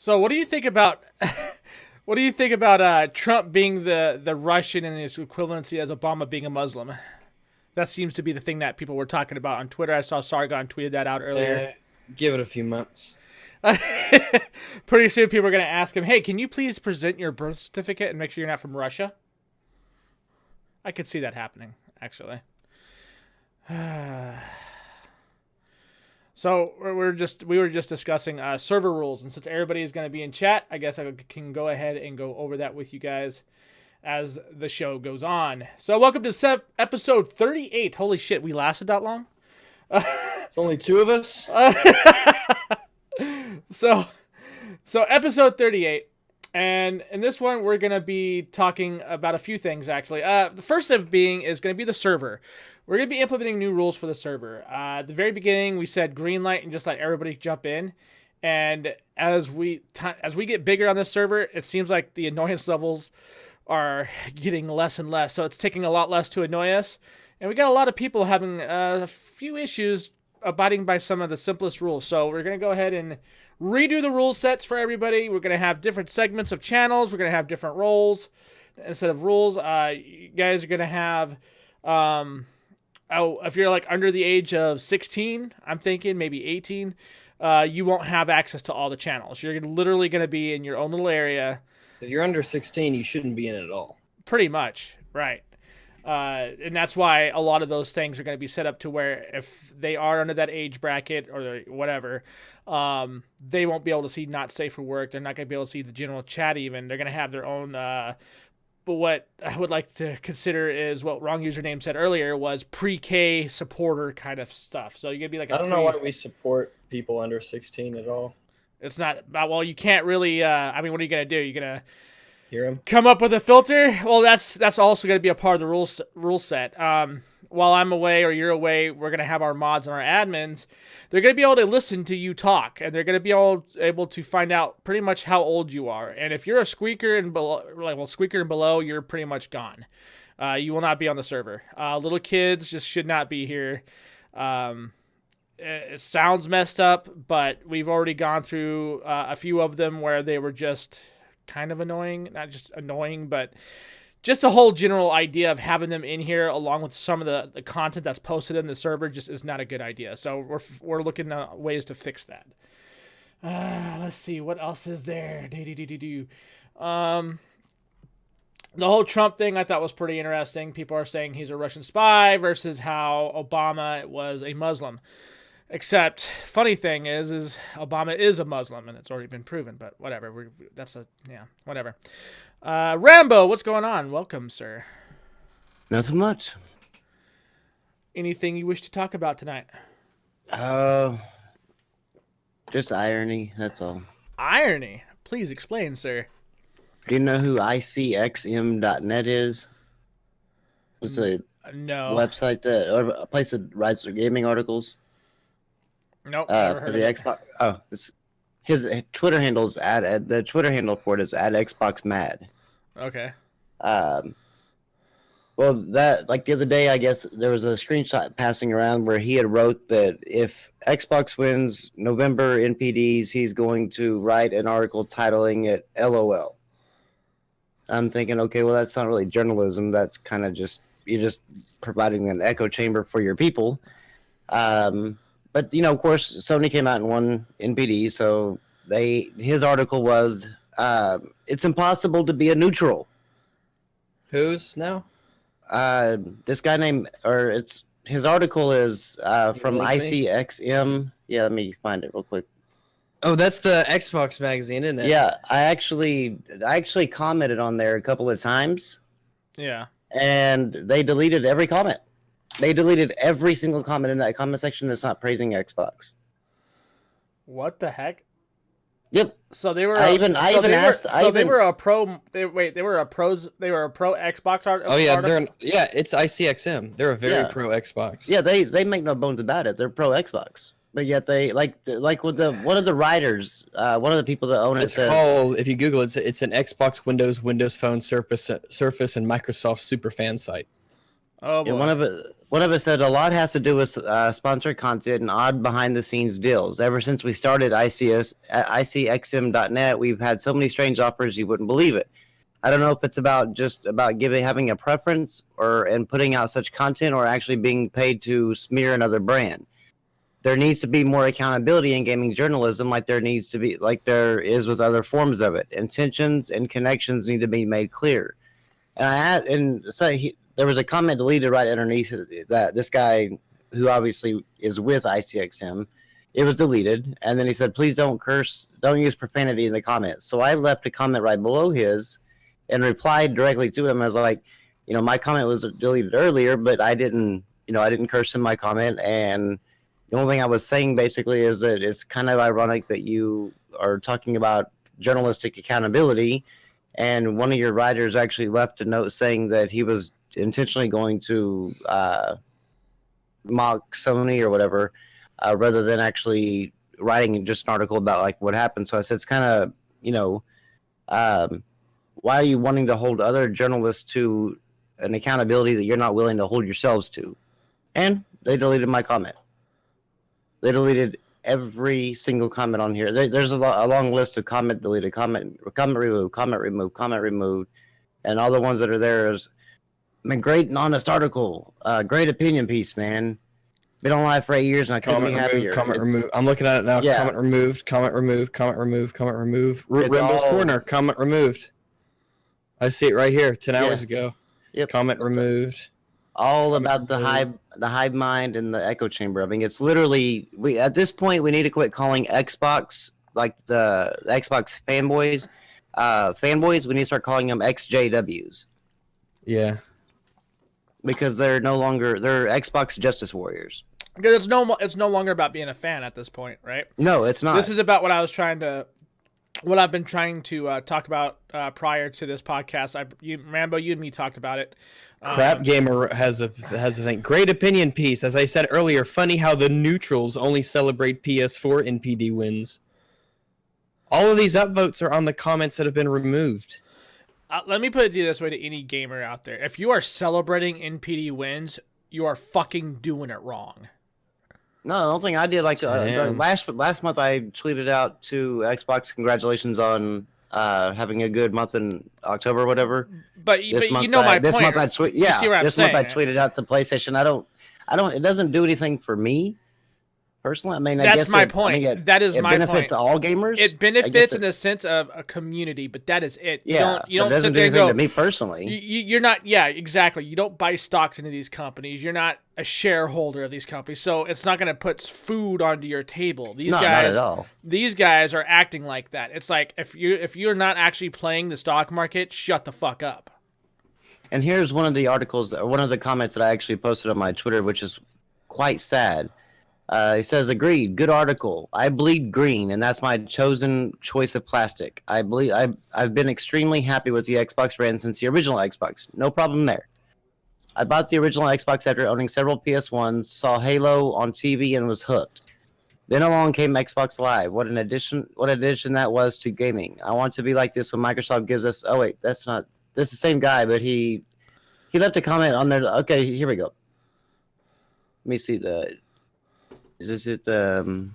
So, what do you think about what do you think about Trump being the Russian and his equivalency as Obama being a Muslim? That seems to be the thing that people were talking about on Twitter. I saw Sargon tweeted that out earlier. Give it a few months. Pretty soon, people are going to ask him, "Hey, can you please present your birth certificate and make sure you're not from Russia?" I could see that happening, actually. So we were just discussing server rules, and since everybody is going to be in chat, I guess I can go ahead and go over that with you guys as the show goes on. So welcome to episode 38. Holy shit, we lasted that long? It's only two of us. So episode 38. And in this one, we're going to be talking about a few things, actually. The first of being is going to be the server. We're going to be implementing new rules for the server. At the very beginning, we said green light and just let everybody jump in. And as we get bigger on this server, it seems like the annoyance levels are getting less and less. So it's taking a lot less to annoy us. And we got a lot of people having a few issues abiding by some of the simplest rules. So we're going to go ahead and redo the rule sets for everybody. We're going to have different segments of channels. We're going to have different roles instead of rules. You guys are going to have, if you're like under the age of 16, I'm thinking maybe 18, you won't have access to all the channels. You're literally going to be in your own little area. If you're under 16, you shouldn't be in it at all. Pretty much, right. And that's why a lot of those things are going to be set up to where if they are under that age bracket or whatever, they won't be able to see not safe for work. They're not going to be able to see the general chat even. They're going to have their own, but what I would like to consider is what Wrong Username said earlier was pre-K supporter kind of stuff. So you're going to be like I don't know why we support people under 16 at all. It's not, well, you can't really, I mean, what are you going to do? You're going to hear him come up with a filter. Well, that's also going to be a part of the rule set. While I'm away or you're away, we're going to have our mods and our admins. They're going to be able to listen to you talk, and they're going to be able to find out pretty much how old you are. And if you're a squeaker and below, squeaker and below, you're pretty much gone. You will not be on the server. Little kids just should not be here. It sounds messed up, but we've already gone through a few of them where they were just kind of annoying. Not just annoying, but just a whole general idea of having them in here along with some of the content that's posted in the server just is not a good idea. So we're looking at ways to fix that. Let's see. What else is there? The whole Trump thing I thought was pretty interesting. People are saying he's a Russian spy versus how Obama was a Muslim. Except, funny thing is Obama is a Muslim, and it's already been proven, but whatever. Whatever. Rambo, what's going on? Welcome, sir. Nothing much. Anything you wish to talk about tonight? Just irony, that's all. Irony? Please explain, sir. Do you know who ICXM.net is? It's a website or a place that writes their gaming articles. Nope. For the Xbox. Oh, his Twitter handle is the Twitter handle for it is @XboxMad. Okay. Well, that the other day, I guess there was a screenshot passing around where he had wrote that if Xbox wins November NPDs, he's going to write an article titling it "LOL." I'm thinking, okay, well, that's not really journalism. That's kind of you're just providing an echo chamber for your people. But, of course, Sony came out and won NPD, so his article was, it's impossible to be a neutral. Who's now? This guy his article is from ICXM. Yeah, let me find it real quick. Oh, that's the Xbox magazine, isn't it? Yeah, I actually commented on there a couple of times. Yeah. And they deleted every comment. They deleted every single comment in that comment section that's not praising Xbox. What the heck? Yep. So they were. They were a pro. They were a pro Xbox art. Oh yeah, it's ICXM. They're a very pro Xbox. Yeah, they make no bones about it. They're pro Xbox. But yet they like with one of the writers, one of the people that own it says, called, if you Google it, it's an Xbox, Windows Phone, Surface, and Microsoft super fan site. Oh boy. Yeah, One of us said a lot has to do with sponsored content and odd behind-the-scenes deals. Ever since we started ICXM.net, we've had so many strange offers you wouldn't believe it. I don't know if it's about having a preference and putting out such content, or actually being paid to smear another brand. There needs to be more accountability in gaming journalism, like there is with other forms of it. Intentions and connections need to be made clear. And there was a comment deleted right underneath that this guy, who obviously is with ICXM, it was deleted. And then he said, please don't curse, don't use profanity in the comments. So I left a comment right below his and replied directly to him. I was like, my comment was deleted earlier, but I didn't curse in my comment. And the only thing I was saying basically is that it's kind of ironic that you are talking about journalistic accountability, and one of your writers actually left a note saying that he was intentionally going to mock Sony or whatever, rather than actually writing just an article about like what happened. So I said, it's kind of, why are you wanting to hold other journalists to an accountability that you're not willing to hold yourselves to? And they deleted my comment. They deleted every single comment on here. There's a long list of comment deleted, comment removed, comment removed, and all the ones that are there is, great and honest article, great opinion piece, man. Been on live for 8 years and I couldn't be happier. Comment removed. I'm looking at it now. Yeah. Comment removed. Comment removed. Comment removed. Comment removed. Rainbow's Corner. Comment removed. I see it right here. 10 hours ago. Yep. Comment removed. All about the hive mind and the echo chamber. I mean, it's literally at this point we need to quit calling Xbox like the Xbox fanboys. We need to start calling them XJWs. Yeah. Because they're Xbox justice warriors. Because it's no longer about being a fan at this point, right? No, it's not. This is about what I've been trying to talk about prior to this podcast. Rambo, you and me talked about it. Crap Gamer has a thing. Great opinion piece. As I said earlier, funny how the neutrals only celebrate PS4 NPD wins. All of these upvotes are on the comments that have been removed. Let me put it to you this way to any gamer out there. If you are celebrating NPD wins, you are fucking doing it wrong. No, the only thing I did, last month I tweeted out to Xbox, congratulations on having a good month in October or whatever. But you know my point. This month I tweeted out to PlayStation. It doesn't do anything for me personally. I mean, that's my point. That is my point. It benefits all gamers. It benefits in the sense of a community, but that is it. Yeah, you don't sit there and go, to me personally. You're not. Yeah, exactly. You don't buy stocks into these companies. You're not a shareholder of these companies, so it's not going to put food onto your table. Not at all. These guys are acting like that. It's like if you're not actually playing the stock market, shut the fuck up. And here's one of the articles, or one of the comments that I actually posted on my Twitter, which is quite sad. He says, agreed, good article. I bleed green, and that's my chosen choice of plastic. I've been extremely happy with the Xbox brand since the original Xbox. No problem there. I bought the original Xbox after owning several PS1s, saw Halo on TV, and was hooked. Then along came Xbox Live. What an addition that was to gaming. I want to be like this when Microsoft gives us... Oh, wait, that's the same guy, but he left a comment on there. Okay, here we go. Let me see the... Is this it? Oh,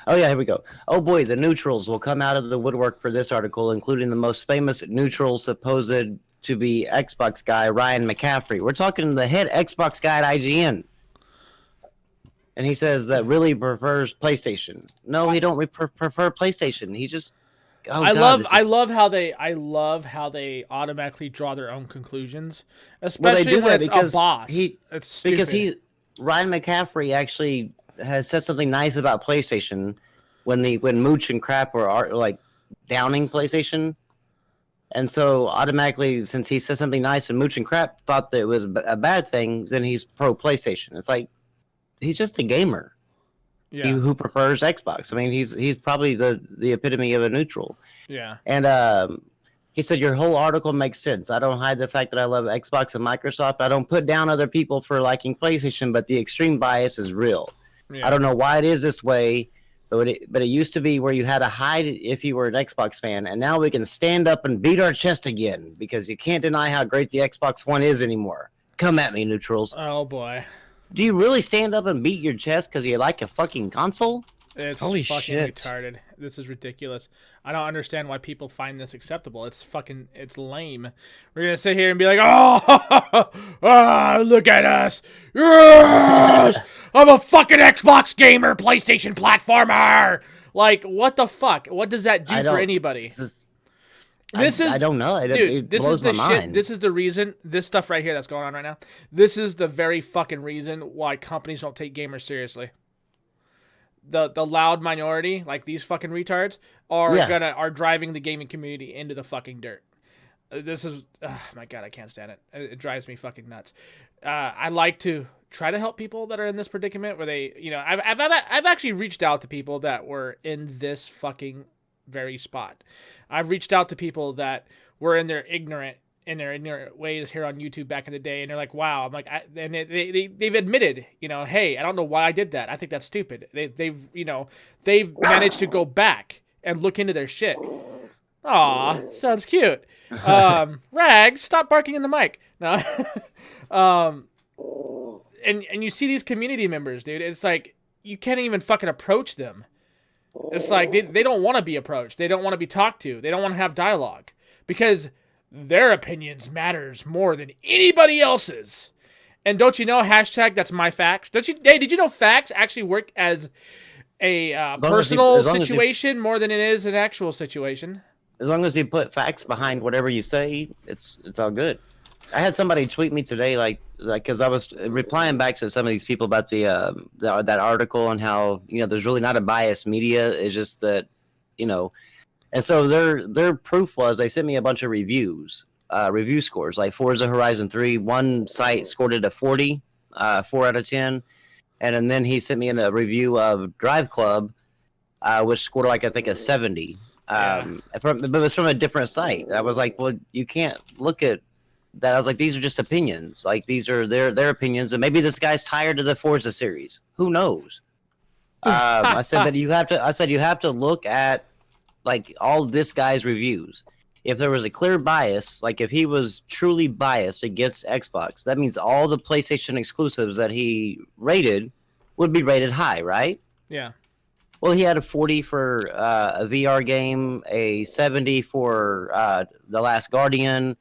yeah, here we go. Oh, boy, the neutrals will come out of the woodwork for this article, including the most famous neutral supposed to be Xbox guy, Ryan McCaffrey. We're talking the head Xbox guy at IGN. And he says that really prefers PlayStation. No, he don't prefer PlayStation. He just... Oh, I love how they automatically draw their own conclusions, especially when it's a boss. It's stupid. Because Ryan McCaffrey actually has said something nice about PlayStation when Mooch and Crap were like downing PlayStation, and so automatically, since he said something nice and Mooch and Crap thought that it was a bad thing, then he's pro PlayStation. It's like he's just a gamer, who prefers Xbox. I mean, he's probably the epitome of a neutral. Yeah, and he said, your whole article makes sense. I don't hide the fact that I love Xbox and Microsoft. I don't put down other people for liking PlayStation, but the extreme bias is real. Yeah. I don't know why it is this way, but it used to be where you had to hide it if you were an Xbox fan, and now we can stand up and beat our chest again because you can't deny how great the Xbox One is anymore. Come at me, neutrals. Oh boy. Do you really stand up and beat your chest because you like a fucking console? It's Holy fucking shit. retarded. This is ridiculous. I don't understand why people find this acceptable. It's lame. We're gonna sit here and be like, oh, look at us. Yes! I'm a fucking Xbox gamer, PlayStation platformer. Like, what the fuck? What does that do for anybody? I don't know. It this blows is the my shit. mind. This is the reason. This stuff right here that's going on right now. This is the very fucking reason why companies don't take gamers seriously. The loud minority, like these fucking retards, are driving the gaming community into the fucking dirt. This is, oh my god, I can't stand it. It drives me fucking nuts. I like to try to help people that are in this predicament where they, I've actually reached out to people that were in this fucking very spot. I've reached out to people that were in their ignorant ways here on YouTube back in the day, and they're like, "Wow!" I'm like, they've admitted, hey, I don't know why I did that. I think that's stupid. They've managed to go back and look into their shit. Aw, sounds cute. Rags, stop barking in the mic. No, and you see these community members, dude. It's like you can't even fucking approach them. It's like they don't want to be approached. They don't want to be talked to. They don't want to have dialogue because their opinions matters more than anybody else's. And don't you know, hashtag that's my facts? Hey, did you know facts actually work as a personal situation more than it is an actual situation? As long as you put facts behind whatever you say, it's all good. I had somebody tweet me today, like because I was replying back to some of these people about that article and how there's really not a biased media. It's just that and so their proof was they sent me a bunch of review scores like Forza Horizon 3. One site scored it a 40, 4 out of 10, and then he sent me in a review of Drive Club, which scored like I think a 70. But it was from a different site. I was like, well, you can't look at that. I was like, these are just opinions. Like these are their opinions, and maybe this guy's tired of the Forza series. Who knows? I said that you have to. I said you have to look at like all this guy's reviews. If there was a clear bias, like if he was truly biased against Xbox, that means all the PlayStation exclusives that he rated would be rated high, right? Yeah. Well, he had a 40 for a VR game, a 70 for The Last Guardian.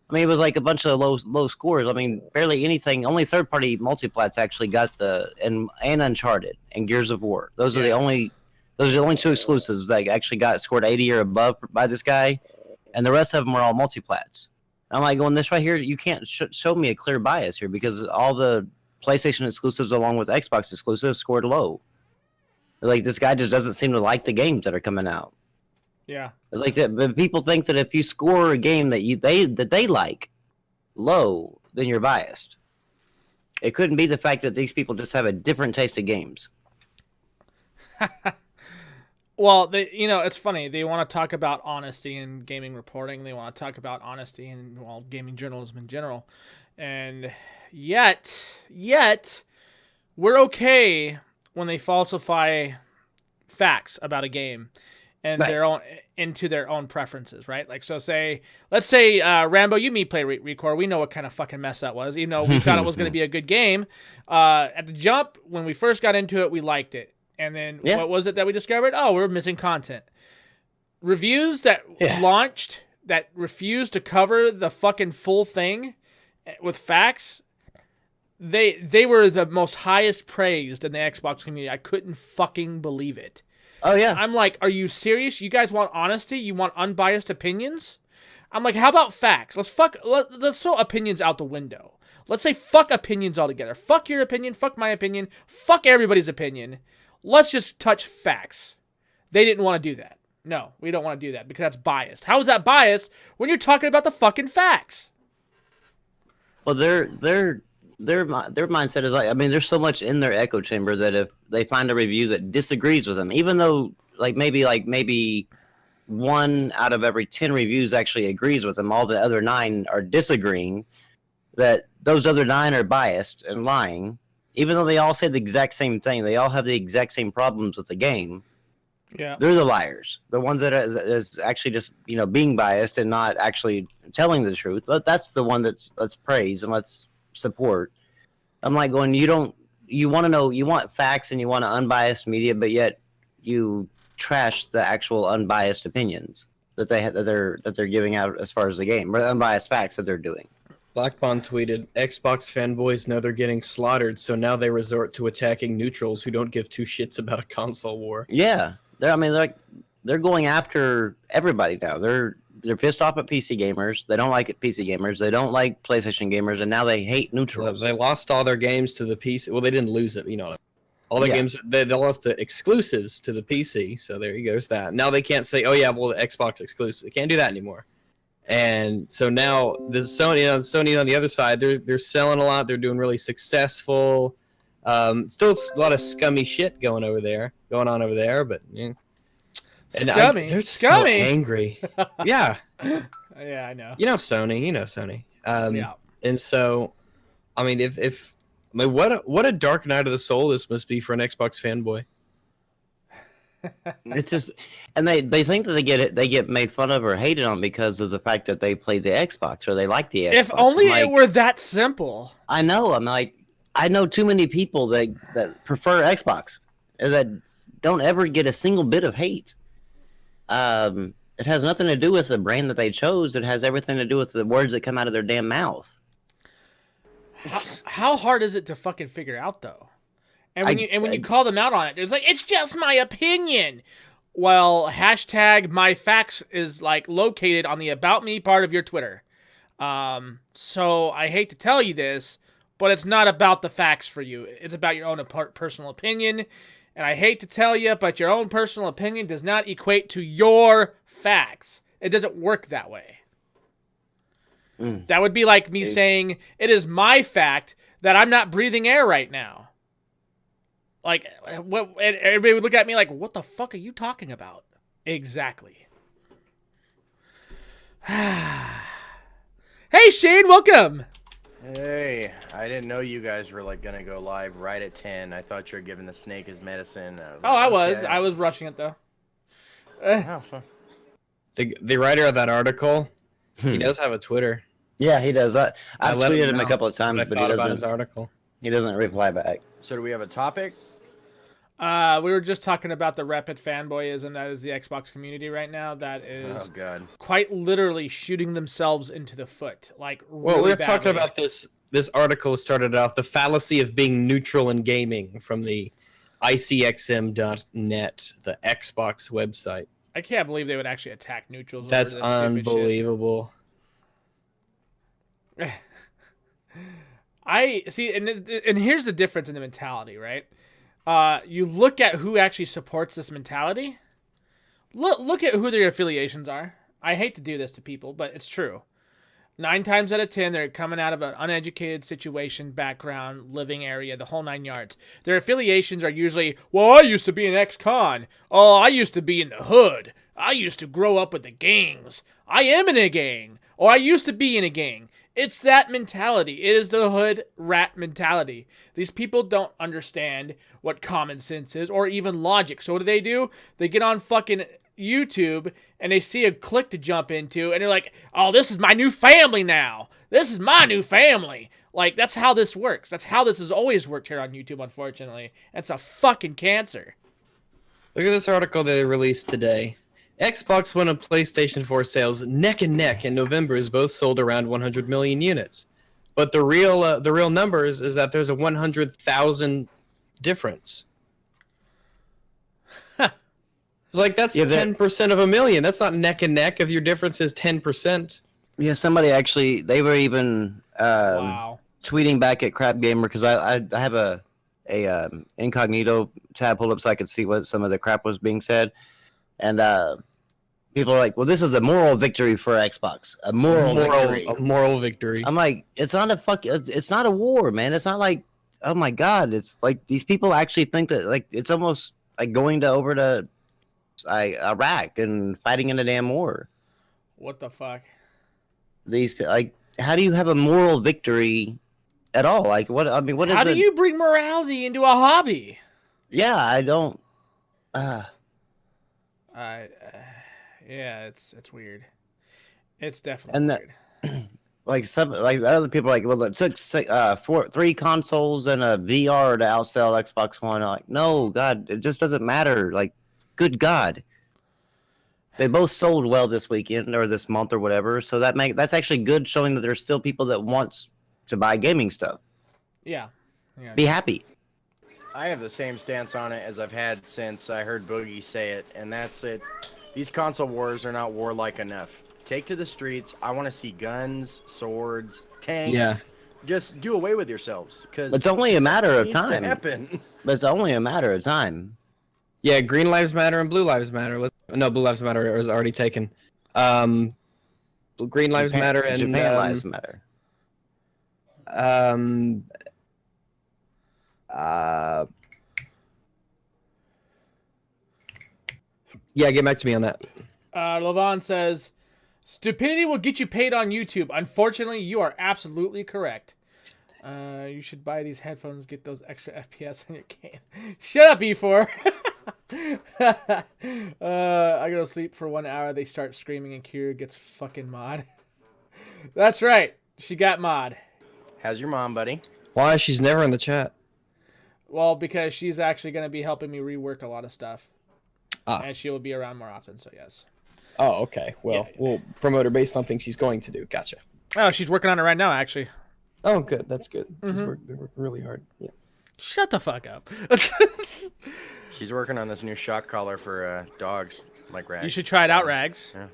I mean, it was like a bunch of low scores. I mean, barely anything. Only third-party multiplats actually got and Uncharted and Gears of War. Those are the only two exclusives that actually got scored 80 or above by this guy, and the rest of them were all multiplats. I'm like, going this right here, you can't show me a clear bias here because all the PlayStation exclusives along with Xbox exclusives scored low. Like this guy just doesn't seem to like the games that are coming out. Yeah, it's like that. But people think that if you score a game that they like low, then you're biased. It couldn't be the fact that these people just have a different taste of games. Well, it's funny. They want to talk about honesty in gaming reporting. They want to talk about honesty in gaming journalism in general, and yet we're okay when they falsify facts about a game and into their own preferences, right? Like, so let's say Rambo, you me play Recore. We know what kind of fucking mess that was. We thought it was going to be a good game. At the jump, when we first got into it, we liked it. And then what was it that we discovered? Oh, we're missing content. Reviews that launched that refused to cover the fucking full thing with facts, they were the most highest praised in the Xbox community. I couldn't fucking believe it. Oh, yeah. I'm like, are you serious? You guys want honesty? You want unbiased opinions? I'm like, how about facts? Let's throw opinions out the window. Let's say fuck opinions altogether. Fuck your opinion. Fuck my opinion. Fuck everybody's opinion. Let's just touch facts. They didn't want to do that. No, we don't want to do that because that's biased. How is that biased when you're talking about the fucking facts? Well, their mindset is like, I mean, there's so much in their echo chamber that if they find a review that disagrees with them, even though maybe 1 out of every 10 reviews actually agrees with them, all the other 9 are disagreeing, that those other 9 are biased and lying, even though they all say the exact same thing, they all have the exact same problems with the game. Yeah, they're the liars, the ones that is actually just being biased and not actually telling the truth. That's the one that's praised, and let's support. I'm like going, you want to know, you want facts and you want unbiased media, but yet you trash the actual unbiased opinions that they're giving out as far as the game, or the unbiased facts that they're doing. Blackbond tweeted, Xbox fanboys know they're getting slaughtered, so now they resort to attacking neutrals who don't give two shits about a console war. Yeah, they're going after everybody now. They're pissed off at PC gamers. They don't like PC gamers. They don't like PlayStation gamers, and now they hate neutrals. They lost all their games to the PC. Well, they didn't lose it, you know. All the games, they lost the exclusives to the PC, so there you goes that. Now they can't say, oh yeah, well, the Xbox exclusive. They can't do that anymore. And so now the Sony on the other side, they're selling a lot. They're doing really successful. Still a lot of scummy shit going on over there, but yeah. Scummy. They're Scummy. so angry. Yeah. Yeah, I know. You know Sony. Yeah. And so, I mean, what a dark night of the soul this must be for an Xbox fanboy. It's just, and they think that they get made fun of or hated on because of the fact that they play the Xbox or they like the Xbox. If only it were that simple. I know. I'm like, I know too many people that prefer Xbox that don't ever get a single bit of hate. It has nothing to do with the brand that they chose. It has everything to do with the words that come out of their damn mouth. How hard is it to fucking figure out though? And when you call them out on it, it's like, it's just my opinion. Well, hashtag my facts is like located on the about me part of your Twitter. So I hate to tell you this, but it's not about the facts for you. It's about your own personal opinion. And I hate to tell you, but your own personal opinion does not equate to your facts. It doesn't work that way. That would be like me saying, it is my fact that I'm not breathing air right now. Like, what? Everybody would look at me like, what the fuck are you talking about? Exactly. Hey, Shane, welcome. Hey, I didn't know you guys were like gonna go live right at 10. I thought you were giving the snake his medicine. I was rushing it though. Oh, well. The writer of that article, he does have a Twitter. Yeah, he does. I've tweeted him know a couple of times, but he about his doesn't. article. He doesn't reply back. So do we have a topic? We were just talking about the rapid fanboyism that is the Xbox community right now. That is quite literally shooting themselves into the foot. Like, really well, we were badly. talking about this. This article started off the fallacy of being neutral in gaming from the icxm.net, the Xbox website. I can't believe they would actually attack neutrals. That's over this unbelievable. Stupid shit. I see, and here's the difference in the mentality, right? You look at who actually supports this mentality. Look at who their affiliations are. I hate to do this to people, but it's true. 9 times out of 10, they're coming out of an uneducated situation, background, living area, the whole 9 yards. Their affiliations are usually, well, I used to be an ex-con. Oh, I used to be in the hood. I used to grow up with the gangs. I am in a gang. Or I used to be in a gang. It's that mentality. It is the hood rat mentality. These people don't understand what common sense is or even logic. So what do? They get on fucking YouTube and they see a click to jump into and they're like, oh, this is my new family now. This is my new family. Like, that's how this works. That's how this has always worked here on YouTube, unfortunately. It's a fucking cancer. Look at this article they released today. Xbox One and PlayStation 4 sales neck and neck in November as both sold around 100 million units. But the real numbers is that there's a 100,000 difference. It's like that's 10% of a million. That's not neck and neck if your difference is 10%. Yeah, somebody actually, they were even tweeting back at Crap Gamer because I have a incognito tab pulled up so I could see what some of the crap was being said. And people are like, well, this is a moral victory for Xbox. A moral victory. I'm like, it's not it's not a war, man. It's not like, oh my God. It's like these people actually think that, like, it's almost like going over to Iraq and fighting in a damn war. What the fuck? These, like, how do you have a moral victory at all? Like, what? I mean, what is it? How do you bring morality into a hobby? Yeah, I don't. Yeah, it's weird. It's definitely weird. like other people are like, well, it took 3 consoles and a VR to outsell Xbox One. I'm like, no, God, it just doesn't matter. Like, good God, they both sold well this weekend or this month or whatever. So that's actually good, showing that there's still people that wants to buy gaming stuff. Yeah. Yeah. Be happy. I have the same stance on it as I've had since I heard Boogie say it, and that's it. These console wars are not warlike enough. Take to the streets. I want to see guns, swords, tanks. Yeah. Just do away with yourselves, because It's only a matter of to time. happen. But it's only a matter of time. Yeah, Green Lives Matter and Blue Lives Matter. No, Blue Lives Matter is already taken. Green Lives Matter and Japan Lives Matter. Yeah, get back to me on that. Levon says, stupidity will get you paid on YouTube. Unfortunately, you are absolutely correct. You should buy these headphones, get those extra FPS on your game. Shut up, E4. I go to sleep for 1 hour. They start screaming and Kira gets fucking mod. That's right. She got mod. How's your mom, buddy? Why? She's never in the chat. Well, because she's actually going to be helping me rework a lot of stuff. Ah. And she will be around more often, so yes. Oh, okay. Well, Yeah. we'll promote her based on things she's going to do. Gotcha. Oh, she's working on it right now, actually. Oh, good. That's good. She's Mhm. working really hard. Yeah. Shut the fuck up. She's working on this new shock collar for dogs, like Rags. You should try it out, Rags. Yeah.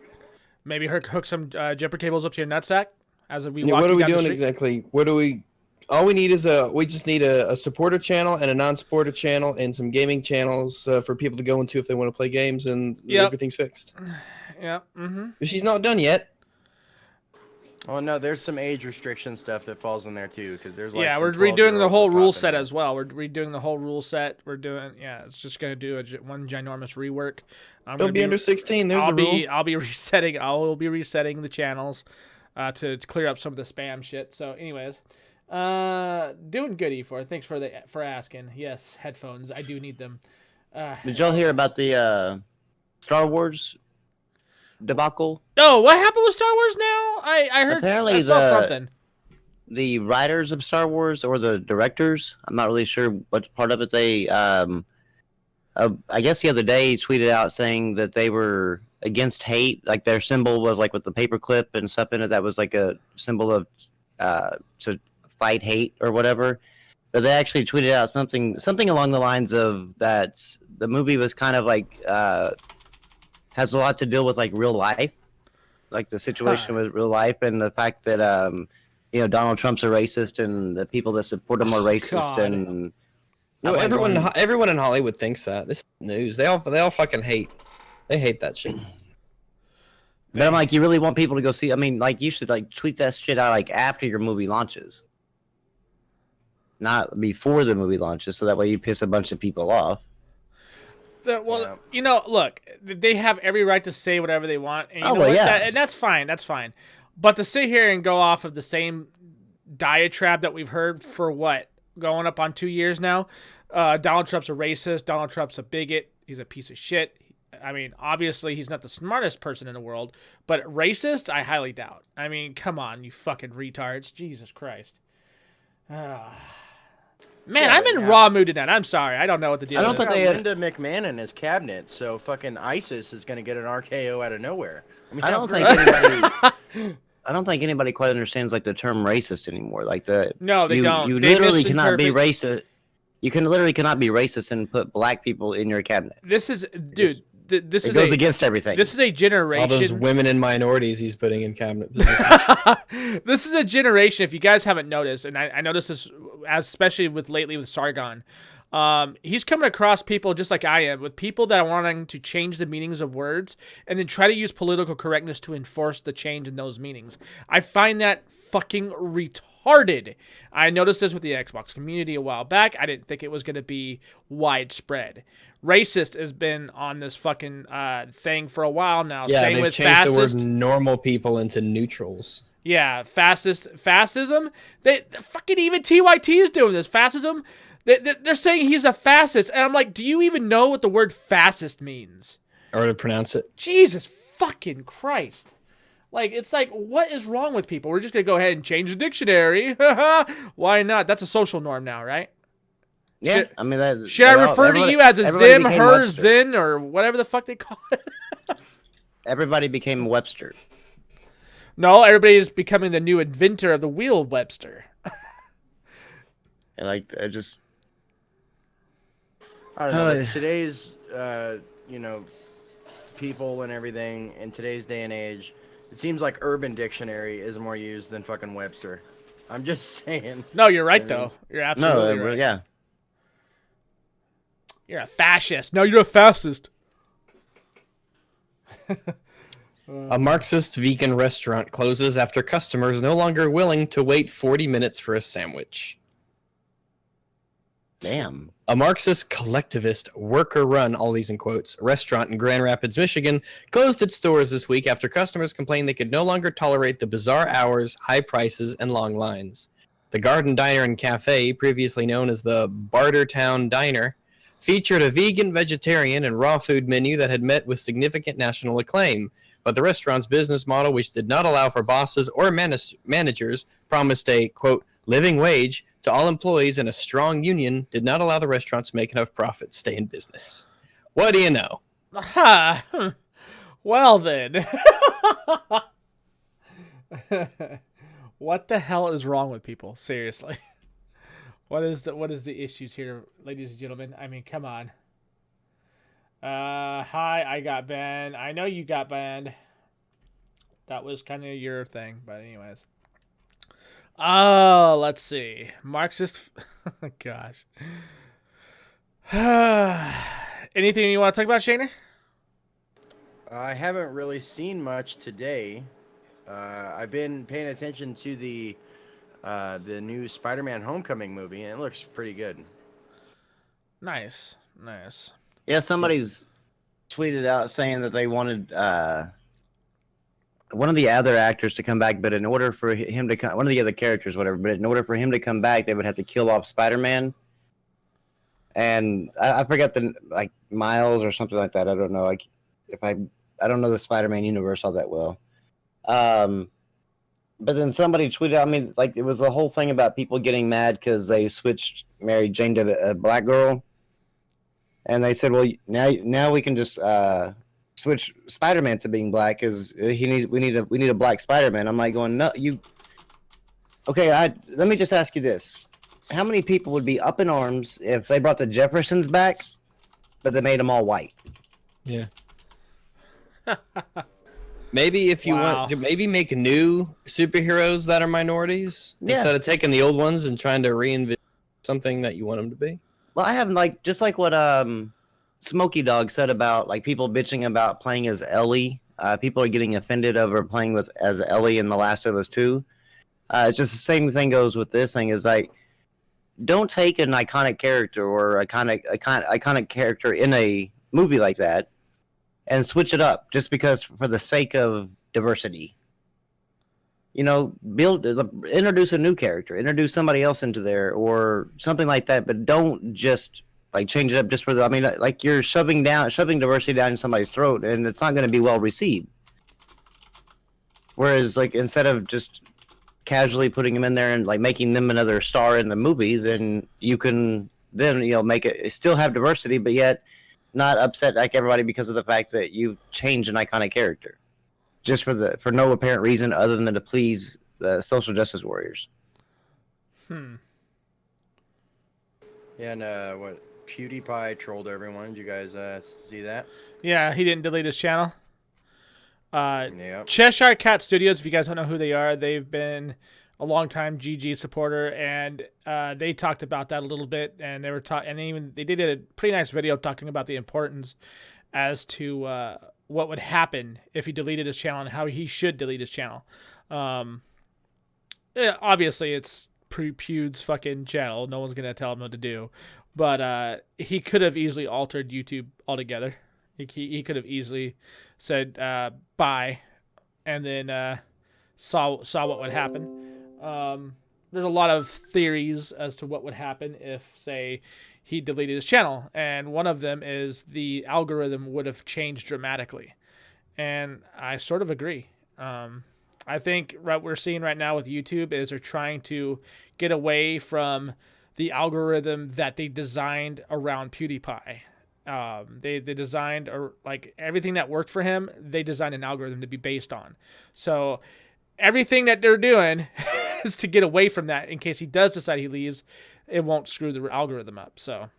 Maybe hook some jumper cables up to your nutsack as we Yeah, walk what you are we down the doing street. exactly? What do we? All we need is we just need a supporter channel and a non-supporter channel and some gaming channels for people to go into if they want to play games, and Yep. everything's fixed. Yeah. Mm-hmm. But she's not done yet. Oh no, there's some age restriction stuff that falls in there too, because there's like Yeah, some we're redoing the 12-year-olds whole that rule pop in set there. as well. We're redoing the whole rule set. We're doing it's just gonna do one ginormous rework. I'm Don't gonna be under 16. There's I'll a rule. I'll be resetting. I will be resetting the channels to clear up some of the spam shit. So, anyways, doing good, E4. Thanks for asking. Yes, headphones. I do need them. Did y'all hear about the Star Wars debacle? Oh, what happened with Star Wars now? I heard. Apparently I saw the- something. The writers of Star Wars, or the directors, I'm not really sure what part of it, they I guess the other day tweeted out saying that they were against hate. Like their symbol was like with the paperclip and stuff in it, that was like a symbol of to fight hate or whatever. But they actually tweeted out something along the lines of that the movie was kind of like has a lot to deal with like real life, like the situation with real life, and the fact that Donald Trump's a racist and the people that support him are racist. God. And No, I'm like everyone in Hollywood thinks that. This is news. They all fucking hate. They hate that shit. But I'm like, you really want people to go see? I mean, like, you should like tweet that shit out like after your movie launches, not before the movie launches, so that way you piss a bunch of people off. Well, look, they have every right to say whatever they want, and you Oh, know well, what? yeah. And that's fine. That's fine. But to sit here and go off of the same diatribe that we've heard for what, going up on 2 years now, Donald Trump's a racist. Donald Trump's a bigot. He's a piece of shit. I mean, obviously, he's not the smartest person in the world, but racist, I highly doubt. I mean, come on, you fucking retards. Jesus Christ. Man, Yeah, I'm in yeah. raw mood tonight. I'm sorry. I don't know what the deal I don't is. think Got they had- Linda McMahon in his cabinet, so fucking ISIS is gonna get an RKO out of nowhere. mean, I how don't great- think anybody. I don't think anybody quite understands like the term racist anymore. Like No, they don't. You They literally cannot be misinterpret- racist. You can literally cannot be racist and put black people in your cabinet. This is, dude. This It is goes a against everything. this is a All generation. those women and minorities he's putting in cabinet positions. This is a generation. If you guys haven't noticed, and I noticed this, especially with lately with Sargon, he's coming across people just like I am, with people that are wanting to change the meanings of words and then try to use political correctness to enforce the change in those meanings. I find that fucking retarded. I noticed this with the Xbox community a while back. I didn't think it was going to be widespread. Racist has been on this fucking thing for a while now. Yeah, Same they've with changed the fascist. word normal people into neutrals. Yeah, fascism. They fucking even TYT is doing this. Fascism. They're saying he's a fascist, and I'm like, do you even know what the word fascist means? Or to pronounce it. Jesus fucking Christ! Like, it's like, what is wrong with people? We're just going to go ahead and change the dictionary. Why not? That's a social norm now, right? Yeah, Should, I mean that. should I refer to you as a everybody Zim, became her, Webster. Zin, or whatever the fuck they call it? Everybody became Webster. No, everybody is becoming the new inventor of the wheel, Webster. And like, I just. I don't know. But today's, people and everything in today's day and age, it seems like Urban Dictionary is more used than fucking Webster. I'm just saying. No, you're right, though. You're absolutely No, right. yeah. You're a fascist. No, you're a fascist. A Marxist vegan restaurant closes after customers no longer willing to wait 40 minutes for a sandwich. Damn. A Marxist collectivist worker-run, all these in quotes, restaurant in Grand Rapids, Michigan, closed its doors this week after customers complained they could no longer tolerate the bizarre hours, high prices, and long lines. The Garden Diner and Cafe, previously known as the Bartertown Diner, featured a vegan, vegetarian, and raw food menu that had met with significant national acclaim, but the restaurant's business model, which did not allow for bosses or managers, promised a, quote, living wage to all employees and a strong union, did not allow the restaurant to make enough profit to stay in business. What do you know? Ha! Well then. What the hell is wrong with people? Seriously. What is the issues here, ladies and gentlemen? I mean, come on. Hi, I got banned. I know you got banned. That was kind of your thing, but anyways. Oh, let's see. Marxist. Gosh. Anything you want to talk about, Shayna? I haven't really seen much today. I've been paying attention to the new Spider-Man Homecoming movie, and it looks pretty good. Nice. Nice. Yeah, somebody's tweeted out saying that they wanted one of the other actors to come back, but in order for him to come, one of the other characters, whatever, but in order for him to come back, they would have to kill off Spider-Man. And I forgot the Miles or something like that. I don't know. Like if I don't know the Spider-Man universe all that well. But then somebody tweeted out, I mean, like it was the whole thing about people getting mad because they switched Mary Jane to a black girl. And they said, well, now we can just switch Spider-Man to being black because we need a black Spider-Man. I'm like going, no, you. Okay, let me just ask you this: how many people would be up in arms if they brought the Jeffersons back, but they made them all white? Yeah. Maybe if you want to maybe make new superheroes that are minorities instead of taking the old ones and trying to reinvent something that you want them to be. Well, I have just like what Smokey Dog said about like people bitching about playing as Ellie. People are getting offended over playing as Ellie in The Last of Us 2. It's just the same thing goes with this thing. Is like, don't take an iconic character or iconic character in a movie like that and switch it up just because for the sake of diversity. You know, introduce a new character, introduce somebody else into there or something like that, but don't just like change it up just for the. I mean, like you're shoving diversity down somebody's throat, and it's not going to be well received. Whereas, like instead of just casually putting them in there and like making them another star in the movie, then you can make it still have diversity, but yet not upset like everybody because of the fact that you change an iconic character just for no apparent reason other than to please the social justice warriors. Yeah, and what PewDiePie trolled everyone. Did you guys see that? Yeah, he didn't delete his channel. Yeah. Cheshire Cat Studios, if you guys don't know who they are, they've been a long-time GG supporter, and they talked about that a little bit, and they were they did a pretty nice video talking about the importance as to what would happen if he deleted his channel and how he should delete his channel. Obviously, it's Pew's fucking channel. No one's gonna tell him what to do, but he could have easily altered YouTube altogether. He could have easily said bye, and then saw what would happen. There's a lot of theories as to what would happen if, say, he deleted his channel, and one of them is the algorithm would have changed dramatically, and I sort of agree. I think what we're seeing right now with YouTube is they're trying to get away from the algorithm that they designed around PewDiePie. They designed like everything that worked for him. They designed an algorithm to be based on. So everything that they're doing is to get away from that in case he does decide he leaves. It won't screw the algorithm up. So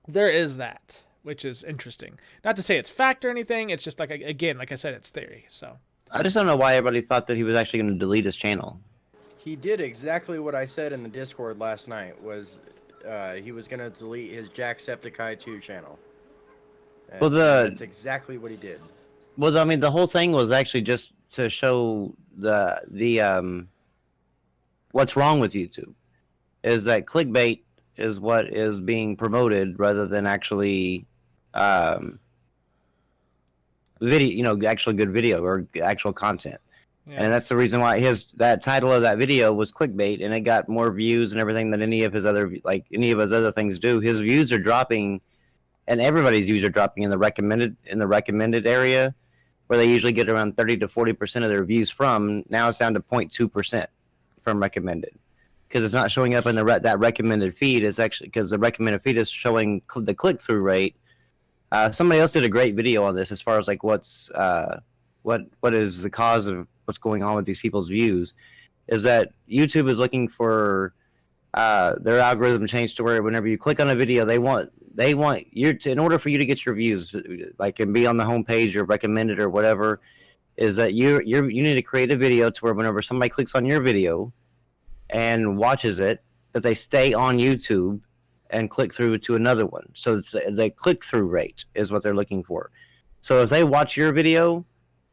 there is that, which is interesting. Not to say it's fact or anything. It's just like, again, like I said, it's theory. So I just don't know why everybody thought that he was actually going to delete his channel. He did exactly what I said in the Discord last night. Was he was going to delete his Jacksepticeye 2 channel. Well, that's exactly what he did. Well, I mean, the whole thing was actually just to show the what's wrong with YouTube, is that clickbait is what is being promoted rather than actually video, actual good video or actual content. Yeah. And that's the reason why that title of that video was clickbait, and it got more views and everything than any of his other things do. His views are dropping, and everybody's views are dropping in the recommended area, where they usually get around 30 to 40% of their views from. Now it's down to 0.2% from recommended, because it's not showing up in that recommended feed. It's actually because the recommended feed is showing the click-through rate. Somebody else did a great video on this as far as like what is the cause of what's going on with these people's views. Is that YouTube is looking for their algorithm changed to where whenever you click on a video, they want you to, in order for you to get your views, like, and be on the homepage or recommended or whatever, is that you need to create a video to where whenever somebody clicks on your video and watches it, that they stay on YouTube and click through to another one. So it's the click-through rate is what they're looking for. So if they watch your video,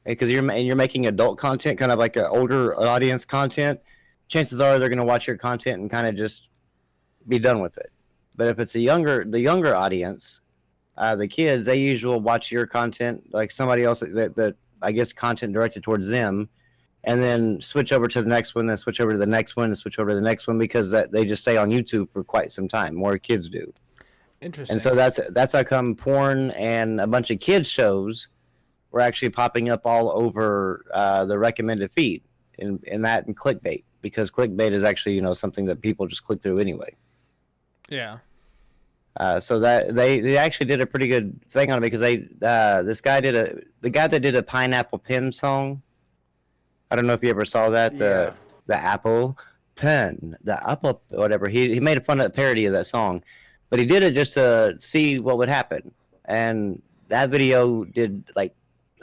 because you're making adult content, kind of like an older audience content, chances are they're going to watch your content and kind of just be done with it. But if it's the younger audience, the kids, they usually watch your content, like somebody else that I guess content directed towards them, and then switch over to the next one, then switch over to the next one, and switch over to the next one, because they just stay on YouTube for quite some time. More kids do. Interesting. And so that's how come porn and a bunch of kids shows were actually popping up all over the recommended feed, in that and clickbait, because clickbait is actually something that people just click through anyway. Yeah. So that they actually did a pretty good thing on it, because the guy that did a Pineapple Pen song. I don't know if you ever saw that, the Apple Pen, the Apple whatever. He made a fun parody of that song, but he did it just to see what would happen, and that video did like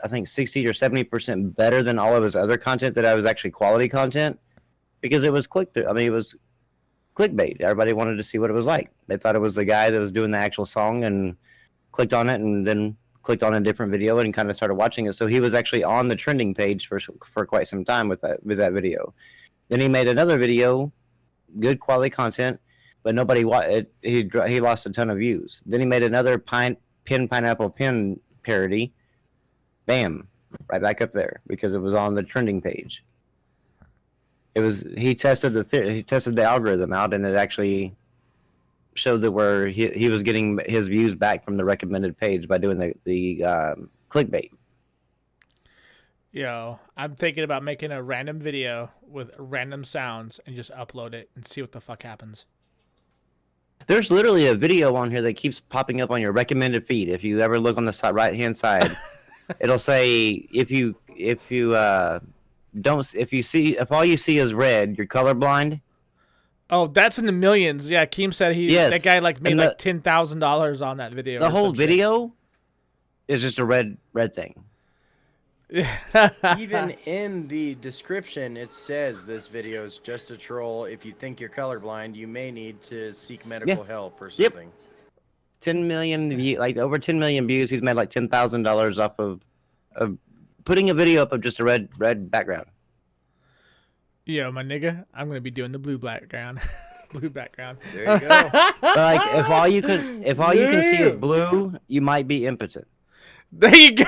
I think 60 or 70% better than all of his other content that was actually quality content, because it was click through. I mean, it was clickbait. Everybody wanted to see what it was like. They thought it was the guy that was doing the actual song and clicked on it, and then clicked on a different video and kind of started watching it. So he was actually on the trending page for quite some time with that video. Then he made another video, good quality content, but nobody watched it. He lost a ton of views. Then he made another Pineapple Pen parody. Bam, right back up there, because it was on the trending page. He tested the algorithm out, and it actually showed that where he was getting his views back from the recommended page by doing the clickbait. Yo, I'm thinking about making a random video with random sounds and just upload it and see what the fuck happens. There's literally a video on here that keeps popping up on your recommended feed. If you ever look on the right hand side, it'll say if all you see is red, you're colorblind. Oh, that's in the millions. Yeah, Keem said that guy made like $10,000 on that video. The whole video is just a red thing. Even in the description, it says this video is just a troll. If you think you're colorblind, you may need to seek medical help or something. Yep. 10 million, over 10 million views. He's made like $10,000 off of putting a video up of just a red background. Yo, my nigga, I'm gonna be doing the blue background. Blue background. There you go. But if all you can see is blue, you might be impotent. There you go.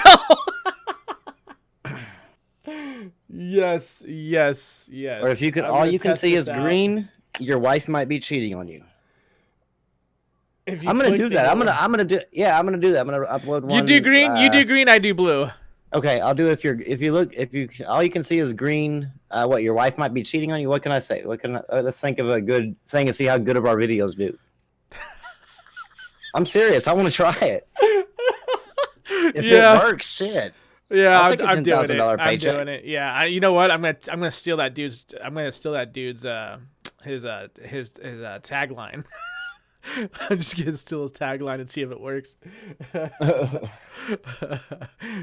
Yes. Or if all you can see is green, your wife might be cheating on you. I'm gonna do that. I'm gonna do that. I'm gonna upload one. You do green. You do green. I do blue. Okay, I'll do if you look if you all you can see is green. What your wife might be cheating on you. What can I say? What can let's think of a good thing and see how good of our videos do. I'm serious. I want to try it. If it Yeah. works, shit. Yeah, I'll take a I'm doing it. $10,000 I'm paycheck. doing it. Yeah, you know what? I'm gonna steal that dude's. I'm gonna steal that dude's his tagline. I'm just gonna steal his tagline and see if it works.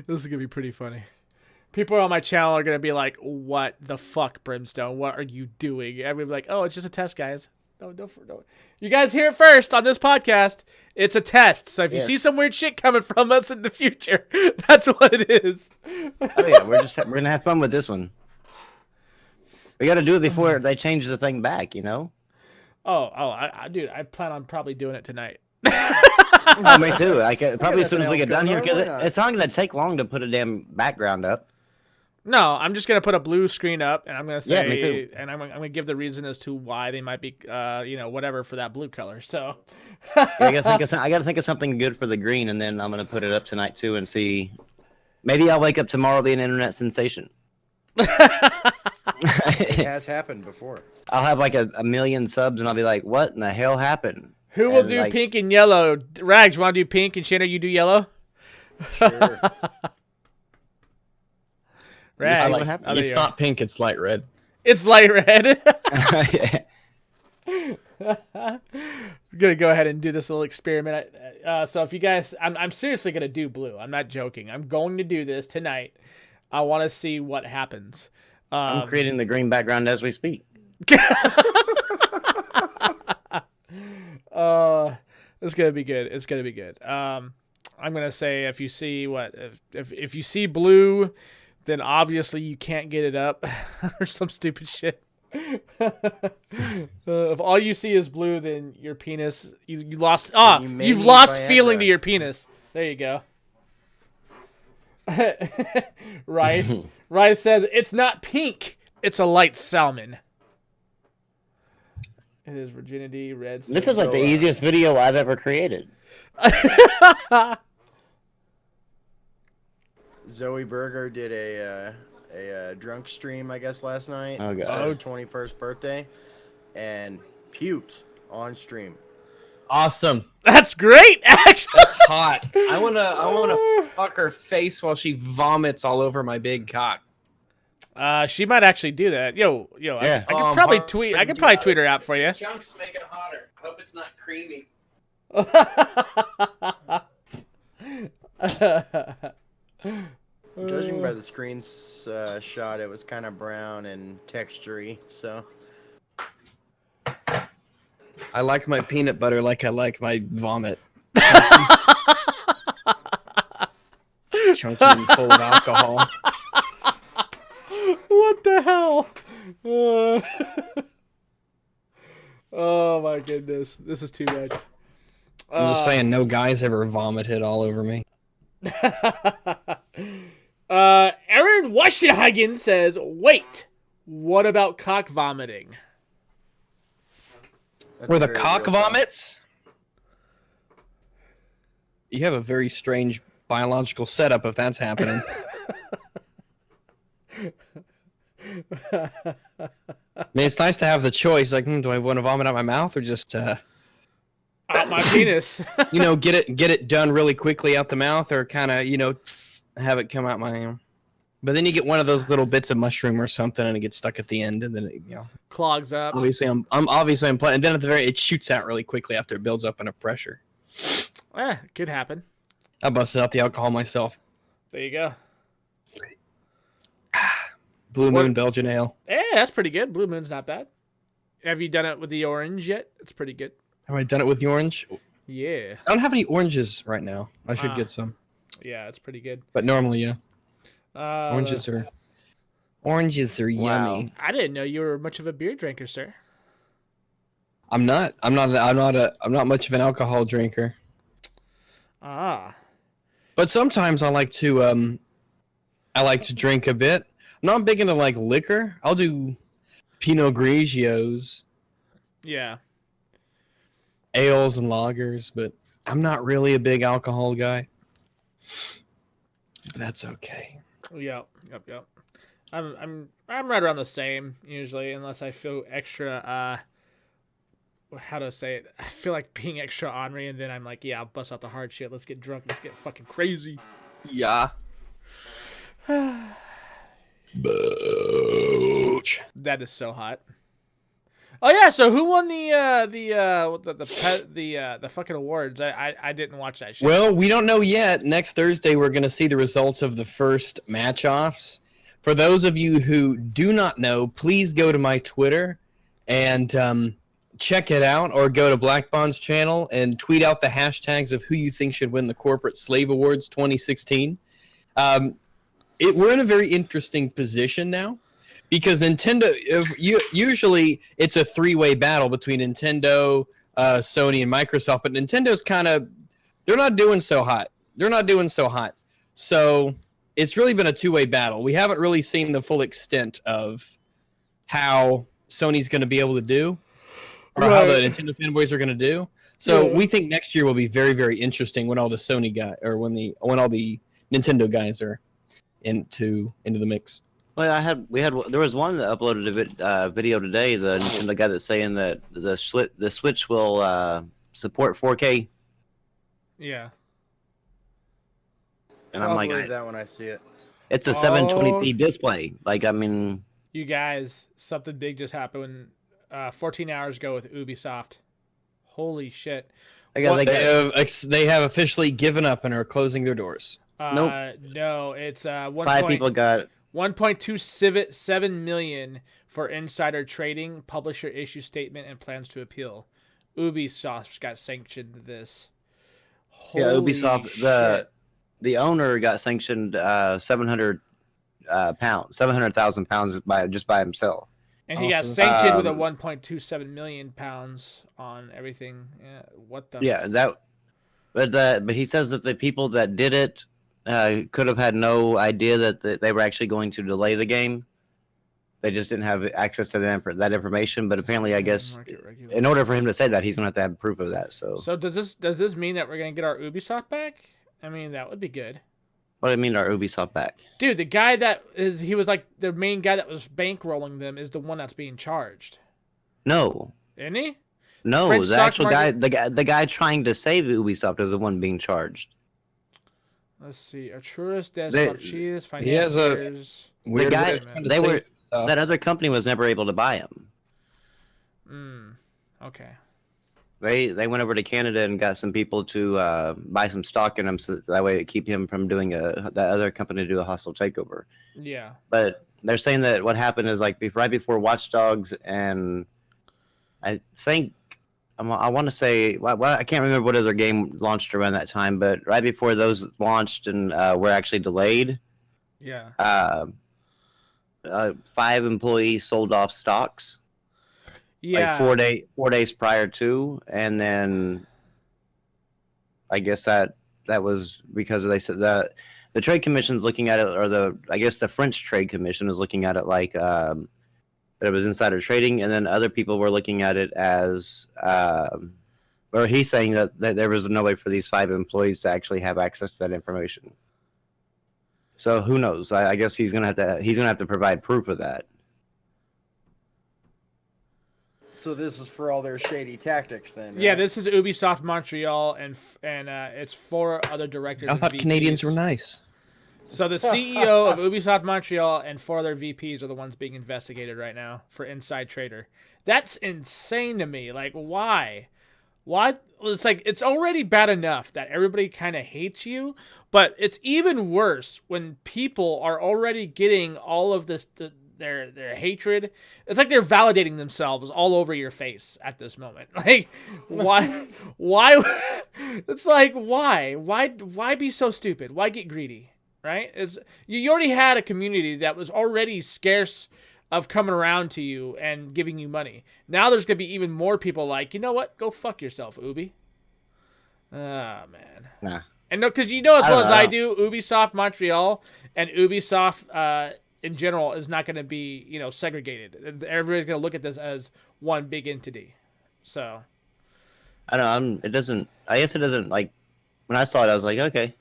This is gonna be pretty funny. People on my channel are gonna be like, "What the fuck, Brimstone? What are you doing?" And we'll be like, "Oh, it's just a test, guys. No. You guys hear it first on this podcast. It's a test. So if you see some weird shit coming from us in the future, that's what it is." Oh yeah, we're gonna have fun with this one. We got to do it before they change the thing back. You know. Dude, I plan on probably doing it tonight. Oh, me too. Probably as soon as we nothing get done else here, going because on, why it's not gonna take long to put a damn background up. No, I'm just gonna put a blue screen up, and I'm gonna say, Yeah, me too. and I'm gonna give the reason as to why they might be, whatever for that blue color. So, Yeah, I gotta think of something good for the green, and then I'm gonna put it up tonight too, and see. Maybe I'll wake up tomorrow be an internet sensation. It has happened before. I'll have like a million subs, and I'll be like, "What in the hell happened?" who will And, do like, pink and yellow? Rags, you want to do pink, and Shanna, you do yellow. Sure. Rags, see what happens. there It's you are. not pink, it's light red. It's light red. Yeah. I'm gonna go ahead and do this little experiment. So if you guys, I'm seriously gonna do blue. I'm not joking. I'm going to do this tonight. I want to see what happens. I'm creating the green background as we speak. It's gonna be good. It's gonna be good. I'm gonna say if you see if you see blue, then obviously you can't get it up or some stupid shit. If all you see is blue, then your penis you lost. you may You've need lost Viagra. feeling to your penis. There you go. Right. Right says it's not pink. It's a light salmon. It is virginity red. This is like the easiest video I've ever created. Zoe Berger did a drunk stream, I guess, last night. Oh, God. On her 21st birthday, and puked on stream. Awesome. That's great, actually. That's hot. I wanna fuck her face while she vomits all over my big cock. She might actually do that. Yo, Yeah. I could probably tweet. I could probably tweet her out for you. Chunks make it hotter. Hope it's not creamy. Judging by the screen shot, it was kind of brown and textury. So I like my peanut butter like I like my vomit. Chunky and full of alcohol. What the hell? Oh my goodness, this is too much. I'm just saying, no guys ever vomited all over me. Aaron Washington says, "Wait, what about cock vomiting?" that's Where a the very cock real thing. vomits? You have a very strange biological setup if that's happening. I mean, it's nice to have the choice. Like, do I want to vomit out my mouth or just, Out my penis. get it done really quickly out the mouth, or kind of, have it come out my. But then you get one of those little bits of mushroom or something, and it gets stuck at the end, and then Clogs up. obviously I'm playing, and then at the very it shoots out really quickly after it builds up enough pressure. Could happen. I busted out the alcohol myself. There you go. Blue Moon Belgian Ale. Yeah, that's pretty good. Blue Moon's not bad. Have you done it with the orange yet? It's pretty good. Have I done it with the orange? Yeah. I don't have any oranges right now. I should Ah. get some. Yeah, it's pretty good. But normally, yeah. Oranges. Oranges are Wow. yummy. I didn't know you were much of a beer drinker, sir. I'm not much of an alcohol drinker. Ah. But sometimes I like to drink a bit. I'm not big into like liquor. I'll do Pinot Grigios, Yeah. ales and lagers, but I'm not really a big alcohol guy. That's okay. Yep. I'm right around the same usually, unless I feel extra. How to say it? I feel like being extra ornery, and then I'm like, yeah, I'll bust out the hard shit. Let's get drunk. Let's get fucking crazy. Yeah. Booch. That is so hot. Oh yeah, so who won the fucking awards? I didn't watch that shit. Well, we don't know yet. Next Thursday, we're going to see the results of the first match-offs. For those of you who do not know, please go to my Twitter and check it out, or go to Black Bond's channel and tweet out the hashtags of who you think should win the Corporate Slave Awards 2016. We're in a very interesting position now, because Nintendo, usually it's a three-way battle between Nintendo, Sony, and Microsoft, but Nintendo's they're not doing so hot. So it's really been a two-way battle. We haven't really seen the full extent of how Sony's going to be able to do, or how the Nintendo fanboys are going to do. So we think next year will be very, very interesting when all the Sony when all the Nintendo guys are into the mix. Well, there was one that uploaded a video today. The Nintendo guy that's saying that the Switch will support 4K, Yeah. and I'll I'm like, believe that when I see it. it's a 720p display. Like, I mean, You guys, something big just happened 14 hours ago with Ubisoft. Holy shit. they They have officially given up and are closing their doors. Nope. No, it's 5 people got 1.27 million for insider trading, publisher issue statement, and plans to appeal. Ubisoft got sanctioned this. Holy Ubisoft. shit. The owner got sanctioned 700,000 pounds by himself. And he got Awesome. sanctioned with a 1.27 million pounds on everything. Yeah, what the? Yeah, but he says that the people that did it could have had no idea that they were actually going to delay the game. They just didn't have access to that information. But apparently, I guess in order for him to say that, he's going to have proof of that. So does this mean that we're gonna get our Ubisoft back? I mean, that would be good. what do you mean our Ubisoft back? Dude, the guy he was like the main guy that was bankrolling them is the one that's being charged. No, Isn't he? no, French the stock actual market- the guy trying to save Ubisoft is the one being charged. Let's see. Arturis They- Desmarches, he has a- financiers. Weird guy- way to they say were- stuff. That other company was never able to buy him. Okay. They went over to Canada and got some people to buy some stock in him, so that way it keep him from doing that other company to do a hostile takeover. Yeah. But they're saying that what happened is like right before Watch Dogs, and I think I want to say I can't remember what other game launched around that time, but right before those launched and were actually delayed, Yeah. 5 employees sold off stocks. Yeah. Like 4 days prior to, and then I guess that was because they said that the trade commission's looking at it, or I guess the French trade commission is looking at it like that it was insider trading, and then other people were looking at it as or he's saying that there was no way for these 5 employees to actually have access to that information. So who knows? I guess he's gonna have to provide proof of that. So this is for all their shady tactics, then. Yeah, right? this is Ubisoft Montreal, and it's 4 other directors. I and thought VPs. Canadians were nice. So the CEO of Ubisoft Montreal and 4 other VPs are the ones being investigated right now for inside trader. That's insane to me. Like, why? Why? It's like, it's already bad enough that everybody kind of hates you, but it's even worse when people are already getting all of this, their hatred. It's like they're validating themselves all over your face at this moment. Like, why? It's like, why be so stupid? Why get greedy? Right? You already had a community that was already scarce of coming around to you and giving you money. Now there's gonna be even more people like, you know what? Go fuck yourself, Ubi. Ah, man. Nah. And no, because you know as I well don't as I know. do, Ubisoft Montreal and Ubisoft in general is not going to be, segregated. Everybody's going to look at this as one big entity. So I don't know. I guess it doesn't, like, when I saw it, I was like, okay.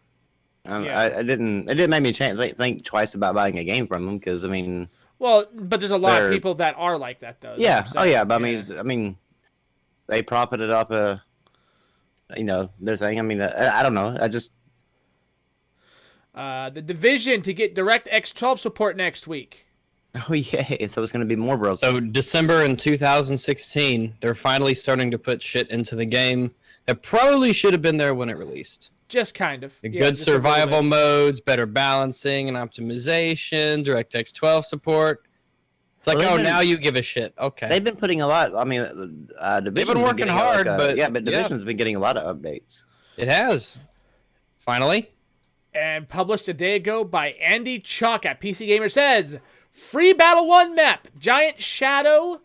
Yeah. It didn't make me think twice about buying a game from them because I mean, Well, but there's a lot of they're people that are like that though. Is what I'm yeah, oh saying. yeah, but I mean, they profited up their thing. I mean, I don't know. I just The Division to get DirectX 12 support next week. oh yay! So it's gonna be more broken. So December in 2016, they're finally starting to put shit into the game that probably should have been there when it released. Just kind of. The Yeah, good just a little survival bit. modes, better balancing and optimization, DirectX 12 support. It's like, Well, they've been- now you give a shit. Okay. They've been putting a lot. I mean, Division's been working getting hard, but yeah, but Division's been getting a lot of updates. It has. Finally. And published a day ago by Andy Chuck at PC Gamer says, Free Battle 1 map, Giant Shadow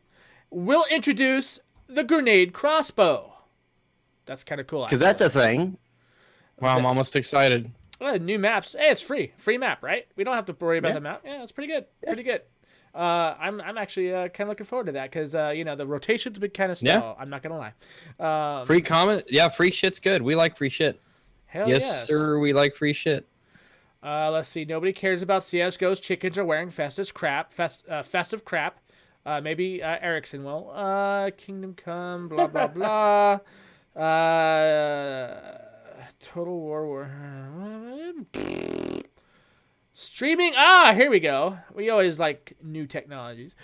will introduce the grenade crossbow. That's kind of cool. Because that's a thing. Wow, I'm almost excited. New maps. Hey, it's free. Free map, right? We don't have to worry about Yeah. the map. Yeah, it's pretty good. Pretty good. I'm actually kind of looking forward to that because the rotation's been kind of slow. Yeah. I'm not gonna lie. Free comment. Yeah, free shit's good. We like free shit. Hell Yes, sir. We like free shit. Let's see. Nobody cares about CS:GO's chickens are wearing festive crap. Festive crap. Maybe Ericsson will. Kingdom Come. Blah blah blah. Total War. Streaming. Here we go. We always like new technologies.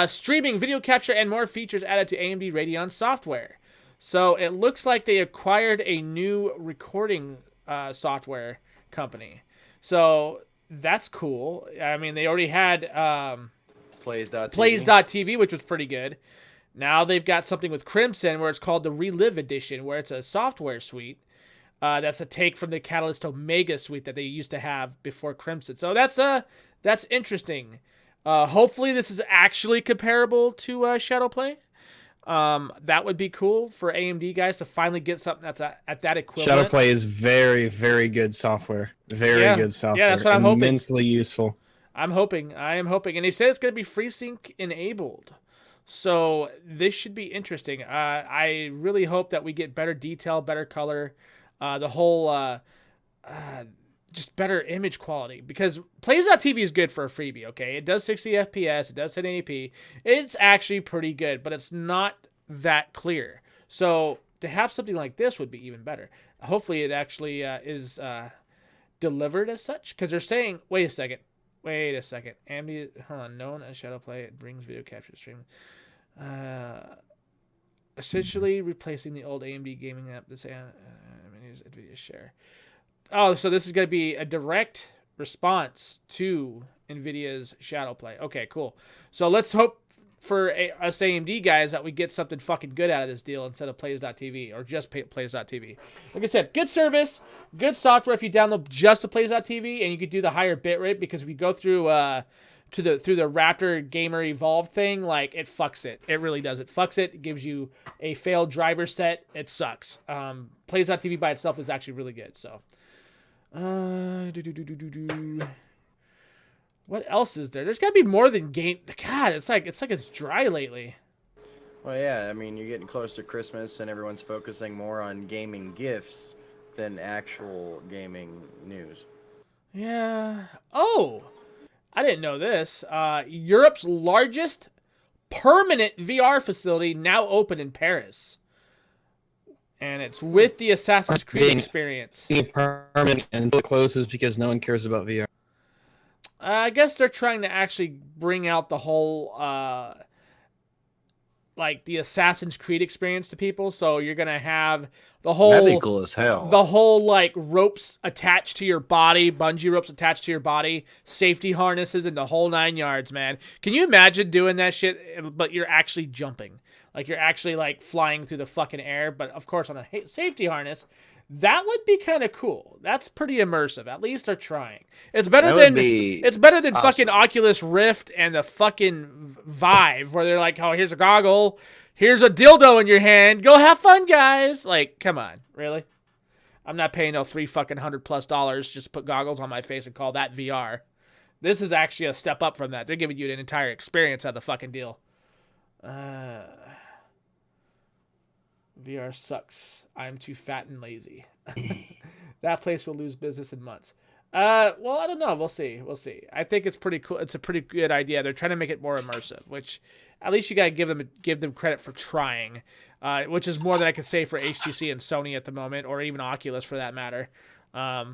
Streaming, video capture, and more features added to AMD Radeon software. So it looks like they acquired a new recording software company. So that's cool. I mean, they already had Plays.tv, which was pretty good. Now they've got something with Crimson where it's called the Relive Edition, where it's a software suite. That's a take from the Catalyst Omega suite that they used to have before Crimson. So that's interesting. Hopefully this is actually comparable to Shadowplay. That would be cool for AMD guys to finally get something that's at that equivalent. Shadowplay is very, very good software. Very good software. Yeah, that's what I'm hoping. Immensely useful. I am hoping. And they said it's going to be FreeSync enabled. So this should be interesting. I really hope that we get better detail, better color, the whole just better image quality. Because Plays.tv is good for a freebie, okay? It does 60 FPS, it does 1080p. It's actually pretty good, but it's not that clear. So to have something like this would be even better. Hopefully it actually is delivered as such. Because they're saying, wait a second. AMD, known as Shadowplay, it brings video capture to stream. Essentially replacing the old AMD gaming app. This video share. Oh, so this is going to be a direct response to NVIDIA's Shadowplay. Okay, cool. So let's hope for us AMD guys that we get something fucking good out of this deal instead of Plays.tv or just Plays.tv. Like I said, good service, good software if you download just the Plays.tv, and you could do the higher bitrate because if you go through through the Raptor Gamer Evolved thing, like it fucks it. It really does. It fucks it. It gives you a failed driver set. It sucks. Plays.tv by itself is actually really good. So, what else is there? There's got to be more than game. God, it's like it's dry lately. Well, yeah, I mean, you're getting close to Christmas, and everyone's focusing more on gaming gifts than actual gaming news. Yeah. Oh, I didn't know this. Europe's largest permanent VR facility now open in Paris. And it's with the Assassin's Creed experience. Permanent and until it closes because no one cares about VR. I guess they're trying to actually bring out the whole, like the Assassin's Creed experience to people. So you're gonna have the whole That'd be cool as hell. The whole like ropes attached to your body, bungee ropes attached to your body, safety harnesses, and the whole 9 yards, man. Can you imagine doing that shit? But you're actually jumping, like you're actually like flying through the fucking air. But of course on a safety harness. That would be kind of cool. That's pretty immersive. At least they're trying. It's better than awesome. fucking Oculus Rift and the fucking Vive, where they're like, "Oh, here's a goggle, here's a dildo in your hand. Go have fun, guys." Like, come on, really? I'm not paying no $300+ just to put goggles on my face and call that VR. This is actually a step up from that. They're giving you an entire experience out of the fucking deal. VR sucks. I'm too fat and lazy. That place will lose business in months. Well, I don't know. We'll see. We'll see. I think it's pretty cool. It's a pretty good idea. They're trying to make it more immersive, which at least you gotta give them credit for trying. Which is more than I could say for HTC and Sony at the moment, or even Oculus for that matter. Yeah.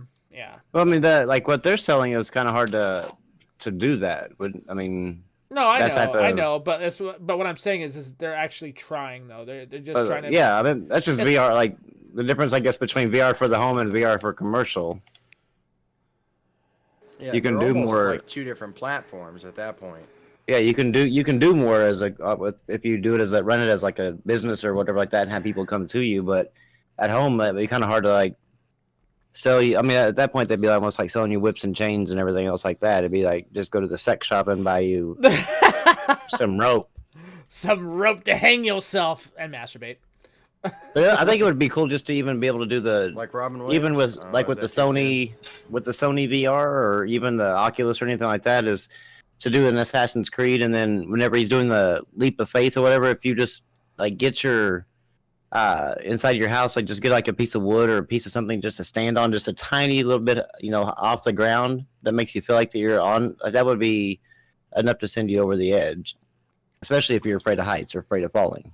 Well, I mean that like what they're selling is kind of hard to do that. I mean, No, I that know, type I of know, but what I'm saying is they're actually trying though. They're just trying to. yeah. I mean that's just It's- VR. Like the difference, I guess, between VR for the home and VR for commercial. Yeah, You can they're do almost more- like two different platforms at that point. Yeah, you can do more as a if you do it as run it as like a business or whatever like that and have people come to you. But at home, it'd be kind of hard to like sell you. I mean, at that point, they'd be almost like selling you whips and chains and everything else like that. It'd be like just go to the sex shop and buy you some rope. Some rope to hang yourself and masturbate. But yeah, I think it would be cool just to even be able to do the Like Robin Williams? even with Oh, like is with the that too soon? Sony VR or even the Oculus or anything like that is to do an Assassin's Creed, and then whenever he's doing the leap of faith or whatever, if you just like get your inside your house, like just get like a piece of wood or a piece of something just to stand on, just a tiny little bit, off the ground, that makes you feel like that you're on. Like, that would be enough to send you over the edge, especially if you're afraid of heights or afraid of falling.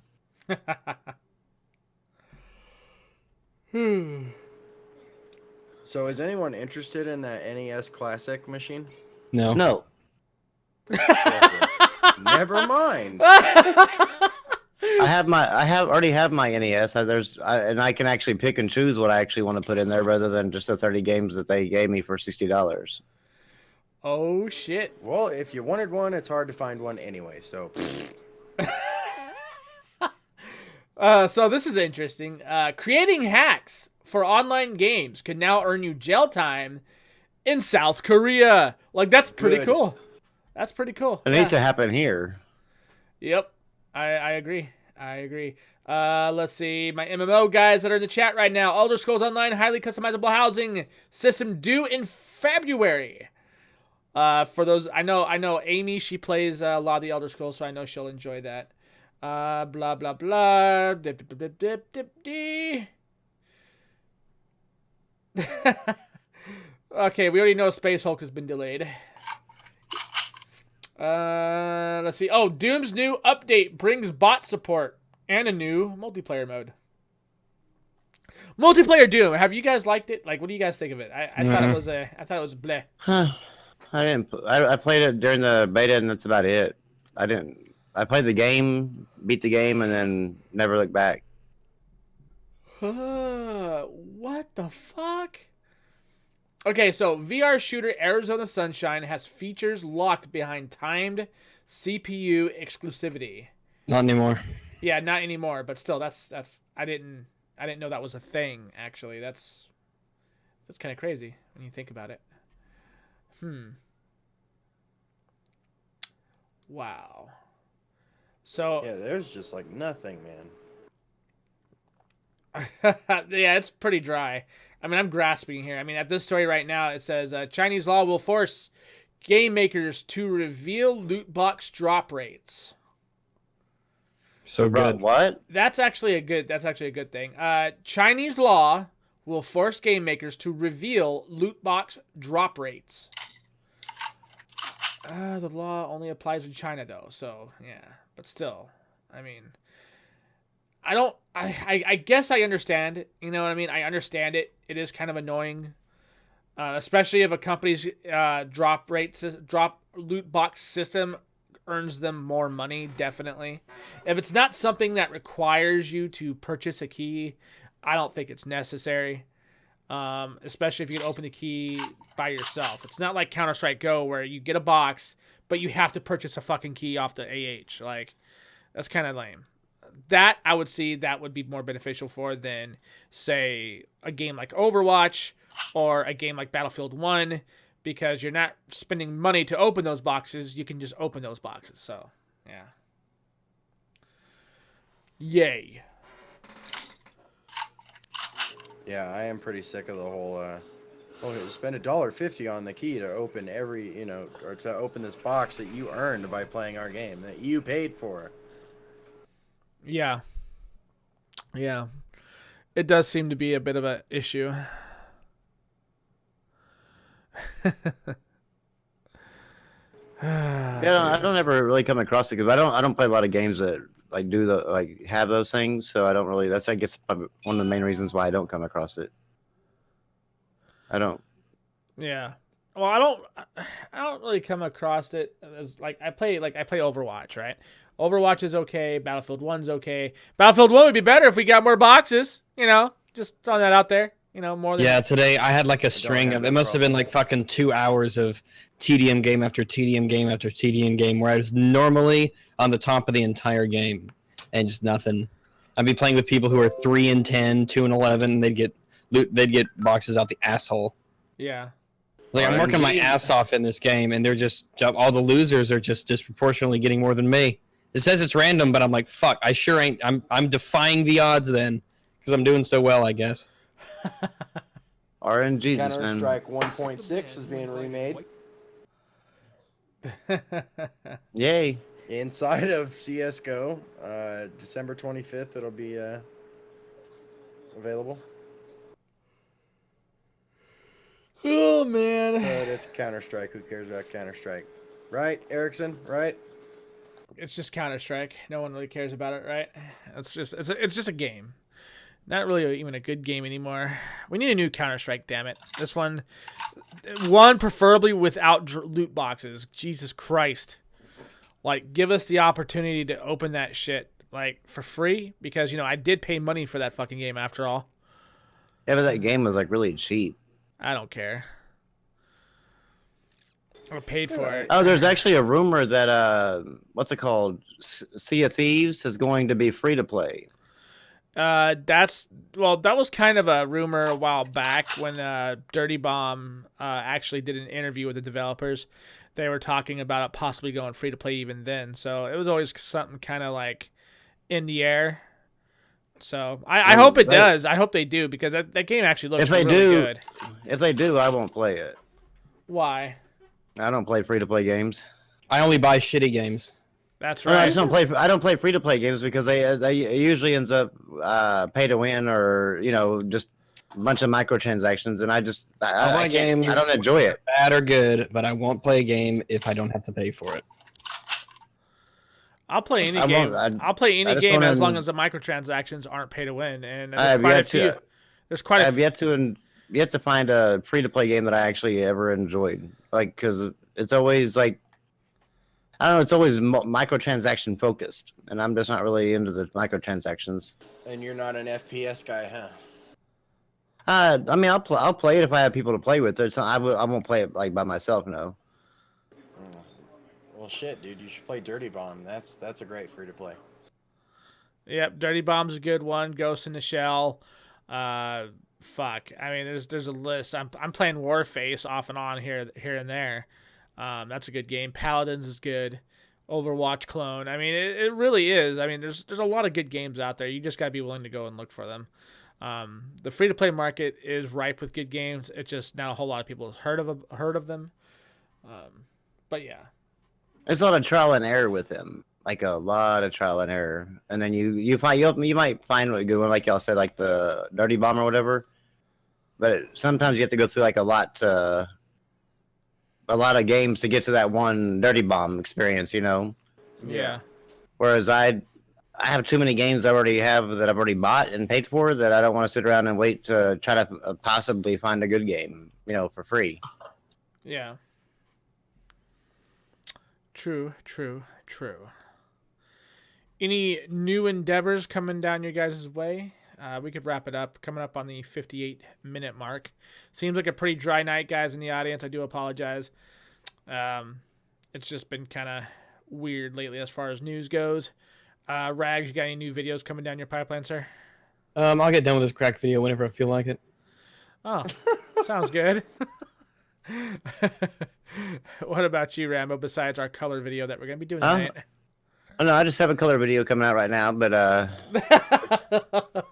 So is anyone interested in that NES Classic machine? No. No, Never mind. I already have my NES. And I can actually pick and choose what I actually want to put in there rather than just the 30 games that they gave me for $60. Oh shit. Well, if you wanted one, it's hard to find one anyway. So So this is interesting. Creating hacks for online games can now earn you jail time in South Korea. Like, that's pretty Good. cool. That's pretty cool. It needs to happen here. Yep. I agree. I agree. Let's see. My MMO guys that are in the chat right now. Elder Scrolls Online highly customizable housing system due in February. For those, I know Amy, she plays a lot of the Elder Scrolls, so I know she'll enjoy that. Blah, blah, blah. Dip, dip, dip, dip, dip, dip. Okay, we already know Space Hulk has been delayed. Let's see. Oh, Doom's new update brings bot support and a new multiplayer mode. Multiplayer Doom. Have you guys liked it? Like, what do you guys think of it? I thought it was bleh. Huh. I didn't. I played it during the beta, and that's about it. I played the game, beat the game, and then never looked back. What the fuck? Okay, so VR shooter Arizona Sunshine has features locked behind timed CPU exclusivity. Not anymore. Yeah, not anymore, but still, that's I didn't know that was a thing. Actually, that's kind of crazy when you think about it. Wow. So yeah, there's just like nothing, man. yeah, it's pretty dry. I mean, I'm grasping here. I mean, at this story right now, it says Chinese law will force game makers to reveal loot box drop rates. So good. What? That's actually a good thing. Chinese law will force game makers to reveal loot box drop rates. The law only applies in China though, so yeah. But still, I mean, I guess I understand. You know what I mean? I understand it. It is kind of annoying, especially if a company's drop loot box system earns them more money. Definitely, if it's not something that requires you to purchase a key, I don't think it's necessary. Especially if you can open the key by yourself. It's not like Counter-Strike Go where you get a box, but you have to purchase a fucking key off the AH. Like, that's kind of lame. That I would see that would be more beneficial for than, say, a game like Overwatch or a game like Battlefield 1, because you're not spending money to open those boxes. You can just open those boxes. So, yeah. Yay. Yeah, I am pretty sick of the whole. Spend $1.50 on the key to open or to open this box that you earned by playing our game that you paid for. Yeah. Yeah. It does seem to be a bit of an issue. Yeah, I don't ever really come across it because I don't play a lot of games that like do the like have those things. So I don't really. That's I guess probably one of the main reasons why I don't come across it. I don't. Yeah. Well, I don't really come across it as I play Overwatch, right? Overwatch is okay. Battlefield 1's okay. Battlefield 1 would be better if we got more boxes. Just throwing that out there. More than Yeah, today I had like a string have of. that It must have been problem. like fucking 2 hours of TDM game after TDM game after TDM game, where I was normally on the top of the entire game, and just nothing. I'd be playing with people who are 3-10, 2-11, and they'd get boxes out the asshole. yeah. Like I'm working my RNG. ass off in this game, and they're just all the losers are just disproportionately getting more than me. It says it's random, but I'm like, fuck, I sure ain't. I'm defying the odds then, because I'm doing so well, I guess. RNG, Jesus, Counter man. Strike 1.6 is being remade Yay. inside of CS:GO. December 25th, it'll be available. Oh man. But it's Counter Strike. Who cares about Counter Strike? Right, Erickson? Right? It's just Counter Strike. No one really cares about it, right? It's just a game. Not really even a good game anymore. We need a new Counter Strike, damn it. This one preferably without loot boxes. Jesus Christ. Give us the opportunity to open that shit for free because I did pay money for that fucking game after all. Yeah, but that game was like really cheap. I don't care. I paid for it. Oh, there's actually a rumor that what's it called? Sea of Thieves is going to be free to play. That was kind of a rumor a while back when Dirty Bomb actually did an interview with the developers. They were talking about it possibly going free to play even then. So it was always something kind of in the air. So I hope it does. I hope they do because that game actually looks really good. If they do, I won't play it. Why? I don't play free to play games. I only buy shitty games. That's Well, right. I just don't play. I don't play free to play games because they it usually ends up pay to win or just a bunch of microtransactions, and I buy games. I don't enjoy it. Bad or good, but I won't play a game if I don't have to pay for it. I'll play any I game. won't- I'll play any just game as wanna- long as the microtransactions aren't pay to win. And I have there's quite a few. There's quite a I've yet to find a free to play game that I actually ever enjoyed. Because it's always I don't know. It's always microtransaction focused, and I'm just not really into the microtransactions. And you're not an FPS guy, huh? I mean, I'll play it if I have people to play with. I won't play it by myself. No. Oh. Well, shit, dude. You should play Dirty Bomb. That's a great free to play. Yep, Dirty Bomb's a good one. Ghost in the Shell. Fuck. I mean, there's a list. I'm playing Warface off and on here and there. That's a good game. Paladins is good. Overwatch clone. I mean, it really is. I mean, there's a lot of good games out there. You just gotta be willing to go and look for them. The free to play market is ripe with good games. It's just not a whole lot of people have heard of them. But yeah. It's a lot of trial and error with them. Like a lot of trial and error, and then you might find a good one, like y'all said, like the Dirty Bomb or whatever. But sometimes you have to go through a lot of games to get to that one Dirty Bomb experience, Yeah. Whereas I have too many games I already have that I've already bought and paid for that I don't want to sit around and wait to try to possibly find a good game, for free. Yeah. True. Any new endeavors coming down your guys' way? We could wrap it up. Coming up on the 58-minute mark. Seems like a pretty dry night, guys, in the audience. I do apologize. It's just been kind of weird lately as far as news goes. Rags, you got any new videos coming down your pipeline, sir? I'll get done with this crack video whenever I feel like it. Oh, sounds good. What about you, Rambo, besides our color video that we're going to be doing tonight? Oh, no, I just have a color video coming out right now, but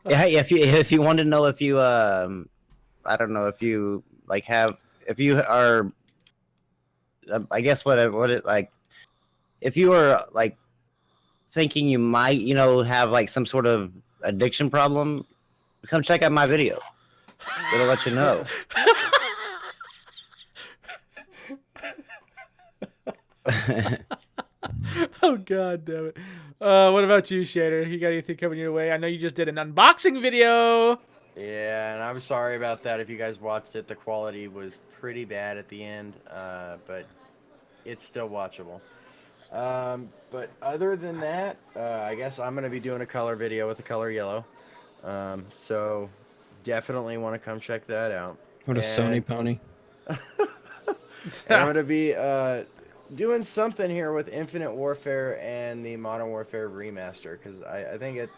yeah, if you want to know if you I don't know if you if you are I guess what it if you are thinking you might have some sort of addiction problem, come check out my video. It'll let you know. Oh god damn it. What about you, Shader? You got anything coming your way? I know you just did an unboxing video. Yeah, and I'm sorry about that. If you guys watched it, the quality was pretty bad at the end, but it's still watchable. But other than that, I guess I'm gonna be doing a color video with the color yellow. So definitely want to come check that out. What a Sony pony. And I'm gonna be doing something here with Infinite Warfare and the Modern Warfare remaster because I think it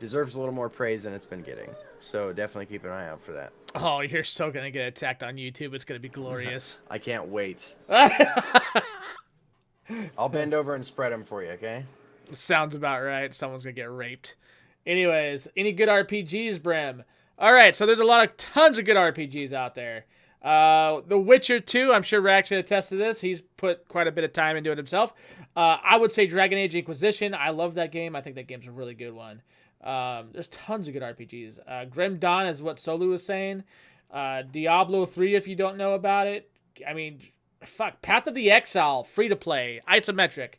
deserves a little more praise than it's been getting. So definitely keep an eye out for that. Oh, you're so gonna get attacked on YouTube. It's gonna be glorious. I can't wait. I'll bend over and spread them for you, okay? Sounds about right. Someone's gonna get raped. Anyways, any good RPGs, Brim? All right, so there's tons of good RPGs out there. The Witcher 2, I'm sure Rax can attest to this. He's put quite a bit of time into it himself. I would say Dragon Age Inquisition. I love that game. I think that game's a really good one. There's tons of good RPGs. Grim Dawn is what Solu was saying. Diablo 3, if you don't know about it. I mean, fuck. Path of the Exile, free to play, isometric.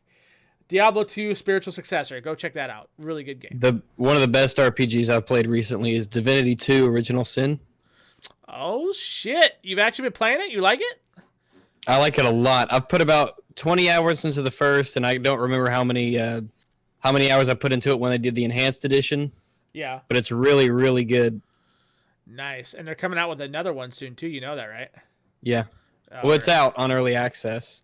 Diablo 2 spiritual successor. Go check that out. Really good game. One of the best RPGs I've played recently is Divinity 2 Original Sin. Oh shit. You've actually been playing it? You like it? I like it a lot. I've put about 20 hours into the first, and I don't remember how many hours I put into it when I did the enhanced edition. Yeah. But it's really, really good. Nice. And they're coming out with another one soon too. You know that, right? Yeah. Oh, Well, it's out on early access.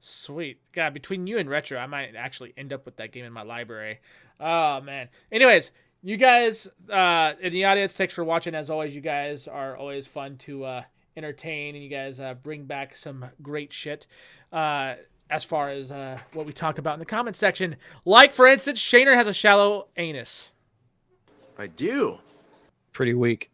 Sweet. God, between you and Retro, I might actually end up with that game in my library. Oh, man. Anyways, you guys in the audience, thanks for watching. As always, you guys are always fun to entertain, and you guys bring back some great shit as far as what we talk about in the comment section. Like, for instance, Shaner has a shallow anus. I do. Pretty weak.